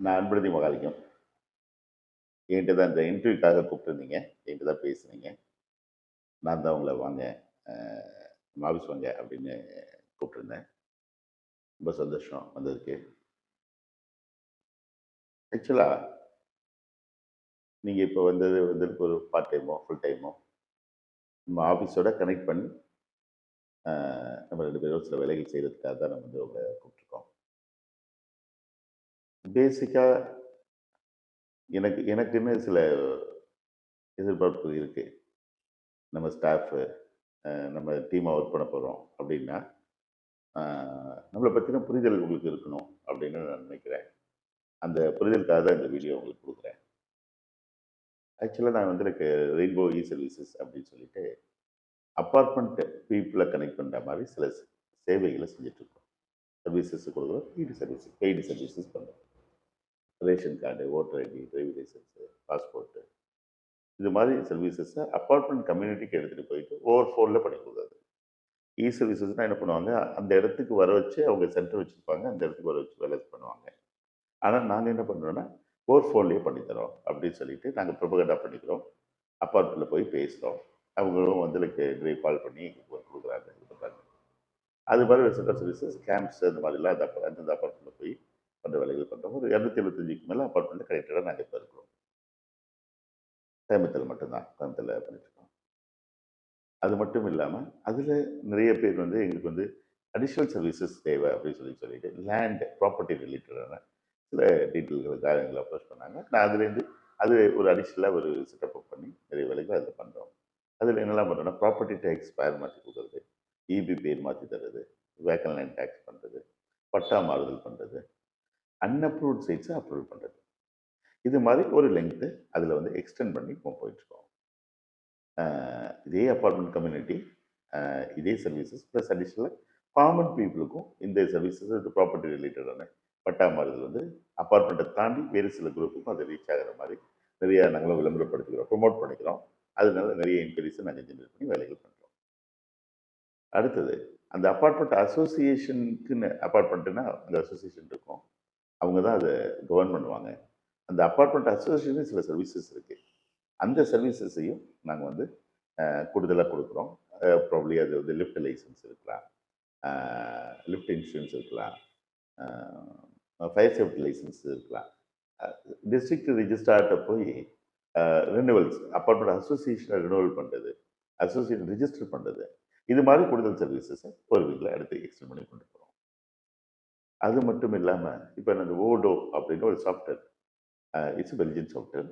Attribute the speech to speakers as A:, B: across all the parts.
A: நான் அன்புறுதி மகாலிங்கம். என்கிட்ட தான் இந்த இன்டர்வியூக்காக கூப்பிட்டுருந்தீங்க. என்கிட்ட தான் பேசுனீங்க. நான் தான் உங்கள வாங்க, அ நம்ம ஆஃபீஸ் வாங்க அப்படின்னு கூப்பிட்டுருந்தேன். ரொம்ப சந்தோஷம் வந்ததுக்கு. ஆக்சுவலா நீங்க இப்போ வந்தது வந்ததுக்கு ஒரு பார்ட் டைமோ, ஃபுல் டைமோ நம்ம ஆஃபீஸோட கனெக்ட் பண்ணி, நம்ம 2 பேரும் சில வேலைகள் செய்றதுக்காக தான் நம்ம வந்து உங்கள கூப்பிட்டுருக்கோம். பேசிக்கா எனக்குன்னு சில எதிர்பார்ப்பு இருக்கு. நம்ம ஸ்டாஃபு, நம்ம டீமா ஒர்க் பண்ண போறோம் அப்படின்னா, அ நம்மள பத்தின புரிதல் உங்களுக்கு இருக்கணும் அப்படின்னு நான் நினைக்கிறேன். அந்த புரிதலுக்காக தான் இந்த வீடியோ உங்களுக்கு குடுக்குறேன். ஆக்சுவலா நான் வந்து எனக்கு ரெயின்போ சர்வீசஸ் அப்படின்னு சொல்லிட்டு, அபார்ட்மெண்ட் பீப்பிள கனெக்ட் பண்ற மாரி சில சேவைகள செஞ்சுட்டுருக்கோம். சர்வீசஸ் குடுக்குறோம். பெய்டு சர்வீசஸ் பண்றோம். Ration card, voter ID, driving licence, passport இது மாரி சர்வீசஸ அபார்ட்மெண்ட் கம்யூனிட்டிக்கு எடுத்துட்டு போயிட்டு ஓவர்ஃப்ளோல பண்ணி குடுக்குறது. சர்வீசஸ்னா என்ன பண்ணுவாங்க, அந்த இடத்துக்கு வர வச்சு அவங்க சென்டர் வச்சிருப்பாங்க. அந்த இடத்துக்கு வர வச்சு வேலை பண்ணுவாங்க. ஆனா நாங்க என்ன பண்றோம்னா, போர்ட்ஃபோலியோ பண்ணி தரோம் அப்படின்னு சொல்லிட்டு நாங்க ப்ரொபகண்டா பண்ணிக்கிறோம். அப்பார்ட்மெண்ட்ல போய் பேசுறோம். அவங்களும் வந்து லைக் கால் பண்ணி குடுக்குறாங்க, இது பண்றாங்க. அது மாதிரி ரெசிடென்ட் சர்வீசஸ், கேம்ப்ஸ் அந்த மாதிரிலாம் அந்தந்த அப்பார்ட்மெண்ட்ல போய் பண்ற வேலைகள் பண்றோம். ஒரு 275க்கு மேல அப்பார்ட்மெண்ட்ல கனெக்டடா நாங்க இப்ப இருக்கிறோம். கோயம்புத்தூர்ல மட்டும் தான். கோயம்புத்தூர்ல பண்ணிட்டு இருக்கோம். அது மட்டும் இல்லாம, அதுல நிறைய பேர் வந்து எங்களுக்கு வந்து அடிஷனல் சர்வீசஸ் தேவை அப்படின்னு சொல்லிட்டு லேண்ட், ப்ராப்பர்ட்டி ரிலேட்டடான சில டீட்டெயில்களுக்காக எங்களை அப்ரோச் பண்ணாங்க. நான் அதுலேருந்து அது ஒரு அடிஷ்னலாக ஒரு செட்டப் பண்ணி நிறைய வேலைகள் அதில் பண்ணுறோம். அதில் என்னெல்லாம் பண்ணுறோம்னா ப்ராப்பர்ட்டி டேக்ஸ் பேர் மாற்றி கொடுக்குறது, இபி பேர் மாற்றி தர்றது, வேக்கல் லைன் டேக்ஸ் பண்ணுறது, பட்டா மாறுதல் பண்ணுறது, அன்அப்ரூவ்ட் சைட்ஸை அப்ரூவ் பண்ணுறது. இது மாதிரி ஒரு லெங்க்த்து அதில் வந்து எக்ஸ்டெண்ட் பண்ணி இப்போ போயிட்டுருக்கோம். இதே அப்பார்ட்மெண்ட் கம்யூனிட்டி, இதே சர்வீசஸ் ப்ளஸ் அடிஷ்னலாக காமன் பீப்புளுக்கும் இந்த சர்வீசஸ் இந்த ப்ராப்பர்ட்டி ரிலேட்டடான பட்டா மாறுதல் வந்து அப்பார்ட்மெண்ட்டை தாண்டி வேறு சில குரூப்புக்கும் அது ரீச் ஆகிற மாதிரி நிறைய நாங்களும் விளம்பரப்படுத்திக்கிறோம், ப்ரொமோட் பண்ணிக்கிறோம். அதனால நிறைய இன்க்ரீஸை நாங்கள் ஜென்ரேட் பண்ணி வேலைகள் பண்ணுறோம். அடுத்தது அந்த அப்பார்ட்மெண்ட் அசோசியேஷனுக்குன்னு அப்பார்ட்மெண்ட்டுன்னா அந்த அசோசியேஷன் இருக்கும். அவங்க தான் அதை கவர்ன் பண்ணுவாங்க. அந்த அப்பார்ட்மெண்ட் அசோசியேஷன் சில சர்வீசஸ் இருக்கு. அந்த சர்வீசஸையும் நாங்கள் வந்து கூடுதலாக கொடுக்குறோம். ப்ராப்ளி அது வந்து லிஃப்ட் லைசன்ஸ் இருக்கலாம், லிஃப்ட் இன்சூரன்ஸ் இருக்கலாம், ஃபயர் சேஃப்டி லைசன்ஸ் இருக்கலாம். டிஸ்ட்ரிக்ட் ரிஜிஸ்ட்ரார்கிட்ட போய் ரினிவல்ஸ், அப்பார்ட்மெண்ட் அசோசியேஷனை ரினிவல் பண்ணுறது, அசோசியேஷன் ரிஜிஸ்டர் பண்ணுறது, இது மாதிரி கூடுதல் சர்வீசஸை ஒரு வீக்கில் அடுத்து எக்ஸ்டெண்ட் பண்ணி கொண்டு போகிறோம். அது மட்டும் இல்லாமல் இப்போ அந்த ஓடோ அப்படின்னு ஒரு சாஃப்ட்வேர், இட்ஸ் பெல்ஜியன் சாஃப்ட்வேர்.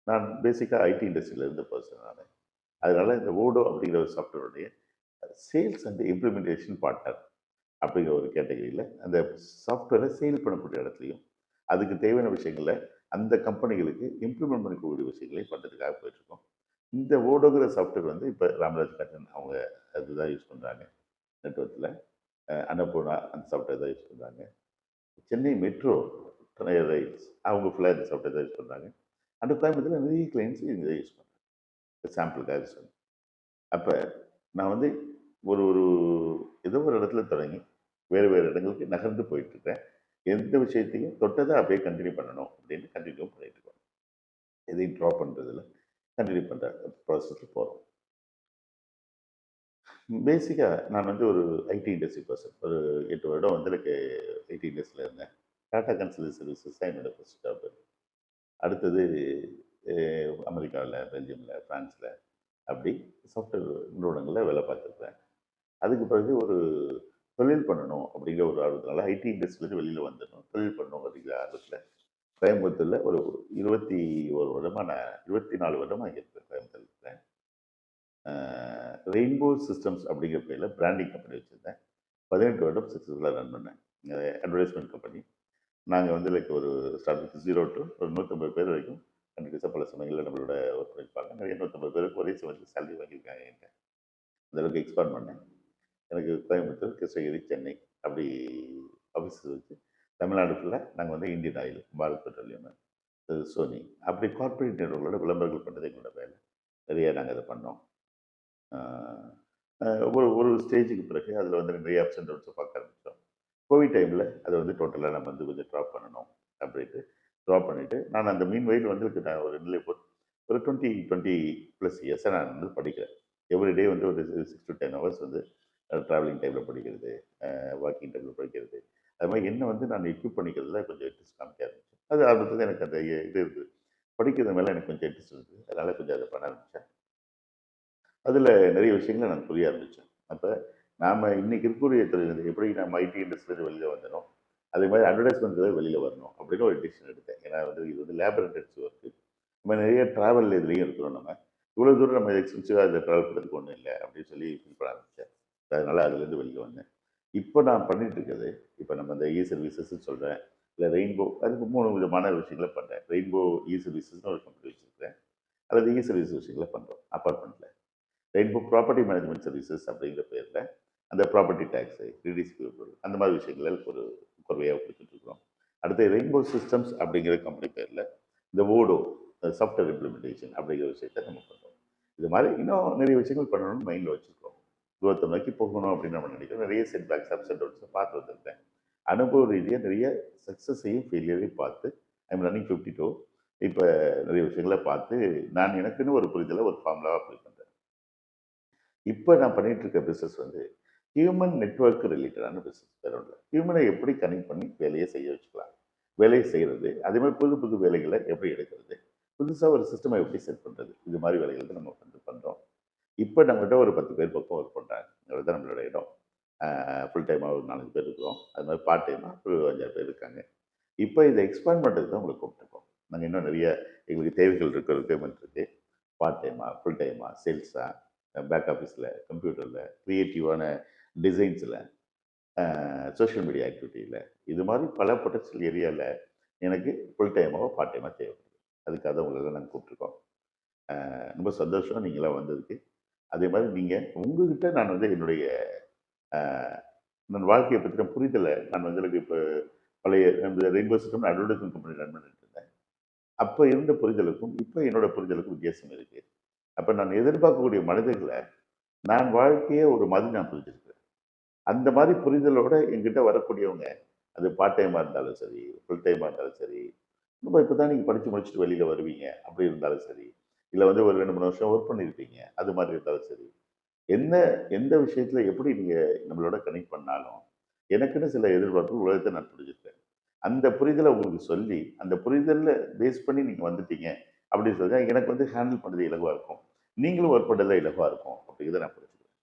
A: நான் பேசிக்காக ஐடி இண்டஸ்ட்ரியில் இருந்த பர்சன் நான். அதனால இந்த ஓடோ அப்படிங்கிற ஒரு சாஃப்ட்வேருடைய சேல்ஸ் அண்ட் இம்ப்ளிமெண்டேஷன் பார்ட்னர் அப்படிங்கிற ஒரு கேட்டகரியில் அந்த சாஃப்ட்வேரை சேல் பண்ணக்கூடிய இடத்துலையும் அதுக்கு தேவையான விஷயங்களை அந்த கம்பெனிகளுக்கு இம்ப்ளிமெண்ட் பண்ணக்கூடிய விஷயங்களை பண்ணுறதுக்காக போயிட்டுருக்கோம். இந்த ஓடோங்கிற சாஃப்ட்வேர் வந்து இப்போ ராமராஜ் காட்டன் அவங்க அதுதான் யூஸ் பண்ணுறாங்க. நெட்ஒர்க்கில் அன்னபூர்ணா அந்த சாஃப்ட்வேர் தான் யூஸ் பண்ணுறாங்க. சென்னை மெட்ரோ ரயில்ஸ் அவங்க ஃபுல்லாக இந்த சாஃப்ட்வேர் தான் யூஸ் பண்ணுறாங்க. அந்த கோயம்புத்தூரில் நிறைய கிளைண்ட்ஸ் இதை யூஸ் பண்ணுறாங்க. சாம்பிளுக்காக சொன்னேன். அப்போ நான் வந்து ஒரு ஒரு ஏதோ ஒரு இடத்துல தொடங்கி வேறு வேறு இடங்களுக்கு நகர்ந்து போயிட்டுருக்கேன். எந்த விஷயத்தையும் தொட்டதை அப்படியே கண்டினியூ பண்ணணும் அப்படின்னு கண்டினியூ பண்ணிட்டு இருக்கோம். எதையும் ட்ராப் பண்ணுறதில்ல, கண்டினியூ பண்ணுற ப்ராசஸில் போகிறோம். பேசிக்காக நான் வந்து ஒரு ஐடி இண்டஸ்ட்ரி பர்சன். ஒரு 8 வருடம் வந்து எனக்கு ஐடி இண்டஸ்ட்ரியில் இருந்தேன். டாடா கன்சல்டி சர்வீசஸ் தான் என்னோட ஃபர்ஸ்ட் ஜாப். அடுத்தது அமெரிக்காவில், பெல்ஜியமில், ஃப்ரான்ஸில் அப்படி சாஃப்ட்வேர் நிறுவனங்களில் வேலை பார்த்துருப்பேன். அதுக்கு பிறகு ஒரு தொழில் பண்ணணும் அப்படிங்கிற ஒரு ஆர்வத்தினால ஐடி இண்டஸ்ட்ரியிலேருந்து வெளியில் வந்துடணும், தொழில் பண்ணணும் அப்படிங்கிற ஆர்வத்தில் கோயம்புத்தூரில் ஒரு 21 வருடமாக நான் 24 வருடமாக இங்கே இருக்கேன் கோயம்புத்தூரில் இருக்கேன். ரெயின்போ சிஸ்டம்ஸ் அப்படிங்கிற பேரில் பிராண்டிங் கம்பெனி வச்சுருந்தேன். 18 வருடம் சக்ஸஸ்ஃபுல்லாக ரன் பண்ணேன். Advertisement company. நாங்கள் வந்து லைக் ஒரு ஸ்டார்ட் 0 to ஒரு 150 பேர் வரைக்கும் கண்டிப்பாக பல சமயங்களில் நம்மளோட ஒர்க் பண்ணியிருப்பாங்க. நிறைய 150 பேருக்கு ஒரே சமயத்தில் சேலரி வாங்கியிருக்காங்க என்கிட்ட. அந்த அளவுக்கு எக்ஸ்பேண்ட் பண்ணேன். எனக்கு கோயம்புத்தூர், கிருஷ்ணகிரி, சென்னை அப்படி ஆஃபீஸஸ் வச்சு தமிழ்நாடு ஃபுல்லாக நாங்கள் வந்து Indian oil, Bharat petroleum, Sony அப்படி கார்ப்பரேட் நிறுவனங்களோட விளம்பரங்கள் பண்ணுறது எங்களோட வேலை. நிறைய நாங்கள் அதை பண்ணோம். ஒரு ஒரு ஸ்டேஜுக்கு பிறகு அதில் வந்து நிறைய அப்ஸ் அண்ட் டவுன்ஸை பார்க்க ஆரம்பித்தோம். கோவிட் டைமில் அதை வந்து டோட்டலாக நம்ம வந்து கொஞ்சம் ட்ராப் பண்ணணும் அப்படின்ட்டு ட்ராப் பண்ணிவிட்டு நான் அந்த மீன் வயல் வந்து நான் ஒரு நிலை ஒரு 20+ இயர்ஸாக நான் வந்து படிக்கிறேன். எவ்ரிடே வந்து ஒரு 6 to 10 hours வந்து ட்ராவலிங் டைமில் படிக்கிறது, வாக்கிங் டைமில் படிக்கிறது. அது மாதிரி என்ன வந்து நான் எக்யூப் பண்ணிக்கிறதுல கொஞ்சம் இன்ட்ரெஸ்ட் காமிக்க ஆரம்பிச்சேன். அது ஆரம்பத்தில் எனக்கு அந்த இது இருக்குது, படிக்கிறது மேலே எனக்கு கொஞ்சம் இன்ட்ரெஸ்ட் இருக்குது. அதனால் கொஞ்சம் அதை பண்ண ஆரம்பித்தேன். அதில் நிறைய விஷயங்களை நான் புரிய ஆரம்பித்தேன். அப்போ நாம் இன்னைக்கு இருக்கக்கூடிய தொழில் எப்படி நம்ம ஐடி இண்டஸ்ட்ரியிலேருந்து வெளியில் வந்தனோ அதே மாதிரி அட்வர்டைஸ்மெண்ட் வெளியில் வரணும் அப்படின்னு ஒரு டிசிஷன் எடுத்தேன். ஏன்னா வந்து இது வந்து லேபர் இன்டென்சிவ் ஒர்க்கு. நம்ம நிறைய ட்ராவல் இதுலேயும் இருக்கிறோம். நம்ம இவ்வளோ தூரம் நம்ம எக்ஸ்பென்சிவாக இதில் ட்ராவல் பண்ணுறதுக்கு ஒன்றும் இல்லை அப்படின்னு சொல்லி ஃபீல் பண்ண ஆரம்பித்தேன். அதனால் அதுலேருந்து வெளியில் வந்தேன். இப்போ நான் பண்ணிட்டு இருக்கிறது, இப்போ நம்ம இந்த இ சர்வீசஸ்ன்னு சொல்கிறேன், இல்லை ரெயின்போ, அதுக்கு 3 விதமான விஷயங்களை பண்ணுறேன். ரெயின்போ இ சர்வீசஸ்னு ஒரு கம்பெனி வச்சுருக்கிறேன். அல்லது இ சர்வீஸ் விஷயங்களை பண்ணுறோம் அப்பார்ட்மெண்ட்டில். ரெயின்போ ப்ராப்பர்ட்டி மேனேஜ்மெண்ட் சர்வீசஸ் அப்படிங்கிற பேரில் அந்த ப்ராப்பர்ட்டி டேக்ஸு, ரீடிஸ்ட்ரிபியூட்டர் அந்த மாதிரி விஷயங்களை ஒரு குறைவையாக கொடுத்துட்டு இருக்கிறோம். அடுத்து ரெயின்போ சிஸ்டம்ஸ் அப்படிங்கிற கம்பெனி பேரில் இந்த ஓடோ சாஃப்ட்வேர் இம்ப்ளிமெண்டேஷன் அப்படிங்கிற விஷயத்தை நம்ம பண்ணுறோம். இது மாதிரி இன்னும் நிறைய விஷயங்கள் பண்ணணும்னு மைண்டில் வச்சுருக்கோம். குரோத்தை நோக்கி போகணும் அப்படின்னு நம்ம நினைக்கிறோம். நிறைய செட்பேக்ஸ் அப்ஸ் அண்ட் டவுன்ஸை பார்த்து வந்திருக்கேன். அனுபவ ரீதியாக நிறைய சக்ஸஸையும் ஃபெயிலியரையும் பார்த்து ஐம் ரன்னிங் 52. இப்போ நிறைய விஷயங்களை பார்த்து நான் எனக்குன்னு ஒரு புரிதலை ஒரு ஃபார்முலாவாக அப்ளை பண்ணுறேன். இப்போ நான் பண்ணிட்டு இருக்க பிஸ்னஸ் வந்து ஹியூமன் நெட்வொர்க் ரிலேட்டடான பிஸ்னஸ். வேற ஒன்றும் இல்லை. ஹியூமனை எப்படி கனெக்ட் பண்ணி வேலையை செய்ய வச்சுக்கலாம், வேலையை செய்கிறது, அதே மாதிரி புது புது வேலைகளை எப்படி எடுக்கிறது, புதுசாக ஒரு சிஸ்டமை எப்படி செட் பண்ணுறது, இது மாதிரி வேலைகள் தான் நம்ம வந்து பண்ணுறோம். இப்போ நம்மகிட்ட ஒரு 10 பேர் பக்கம் ஒர்க் பண்ணுறாங்க. அதுதான் நம்மளோட இடம். ஃபுல் டைமாக ஒரு 4 பேர் இருக்கிறோம். அது மாதிரி பார்ட் டைமாக ஒரு 5 பேர் இருக்காங்க. இப்போ இதை எக்ஸ்பேண்ட் பண்ணுறதுக்கு தான் உங்களுக்கு கூப்பிட்டுருக்கோம். நாங்கள் இன்னும் நிறைய எங்களுக்கு தேவைகள் இருக்குது, ரிக்யர்மெண்ட் இருக்குது. பார்ட் டைமாக, ஃபுல் டைமாக, சேல்ஸாக, பேக் ஆஃபீஸில், கம்ப்யூட்டரில், க்ரியேட்டிவான டிசைன்ஸில், சோஷியல் மீடியா ஆக்டிவிட்டியில், இது மாதிரி பல பொட்டன்ஷியல் ஏரியாவில் எனக்கு ஃபுல் டைமாவோ பார்ட் டைமாக தேவைப்படுது. அதுக்காக தான் உங்களெல்லாம் நாங்கள் கூப்பிட்ருக்கோம். ரொம்ப சந்தோஷம் நீங்களாம் வந்ததுக்கு. அதே மாதிரி நீங்கள் உங்ககிட்ட நான் வந்து என்னுடைய நான் வாழ்க்கையை பற்றின புரிதலை நான் வந்து எனக்கு இப்போ பழைய இந்த rainbow system advertisement company run பண்ணிட்டு இருந்தேன். அப்போ இருந்த புரிதலுக்கும் இப்போ என்னோட புரிதலுக்கும் வித்தியாசம் இருக்குது. அப்போ நான் எதிர்பார்க்கக்கூடிய மனிதர்களை நான் வாழ்க்கையே ஒரு மாதிரி நான் புரிஞ்சிருக்கிறேன். அந்த மாதிரி புரிதலோட என்கிட்ட வரக்கூடியவங்க, அது பார்ட் டைமாக இருந்தாலும் சரி, ஃபுல் டைமாக இருந்தாலும் சரி, இப்போ தான் நீங்கள் படித்து முடிச்சுட்டு வெளியில் வருவீங்க அப்படி இருந்தாலும் சரி, இல்லை வந்து ஒரு 2, 3 வருஷம் ஒர்க் பண்ணியிருப்பீங்க அது மாதிரி இருந்தாலும் சரி, என்ன எந்த விஷயத்தில் எப்படி நீங்கள் நம்மளோட கனெக்ட் பண்ணாலும் எனக்குன்னு சில எதிர்பார்ப்பு உலகத்தை நான் புரிஞ்சுக்கிறேன். அந்த புரிதலை உங்களுக்கு சொல்லி அந்த புரிதலில் பேஸ் பண்ணி நீங்கள் வந்துட்டீங்க அப்படின்னு சொல்லி எனக்கு வந்து ஹேண்டில் பண்ணுறது இலகுவாக இருக்கும். நீங்களும் ஒர்க் பண்ணுறதுல இலகுவாக இருக்கும் அப்படிங்கிறத நான் புரிஞ்சுக்கிறேன்.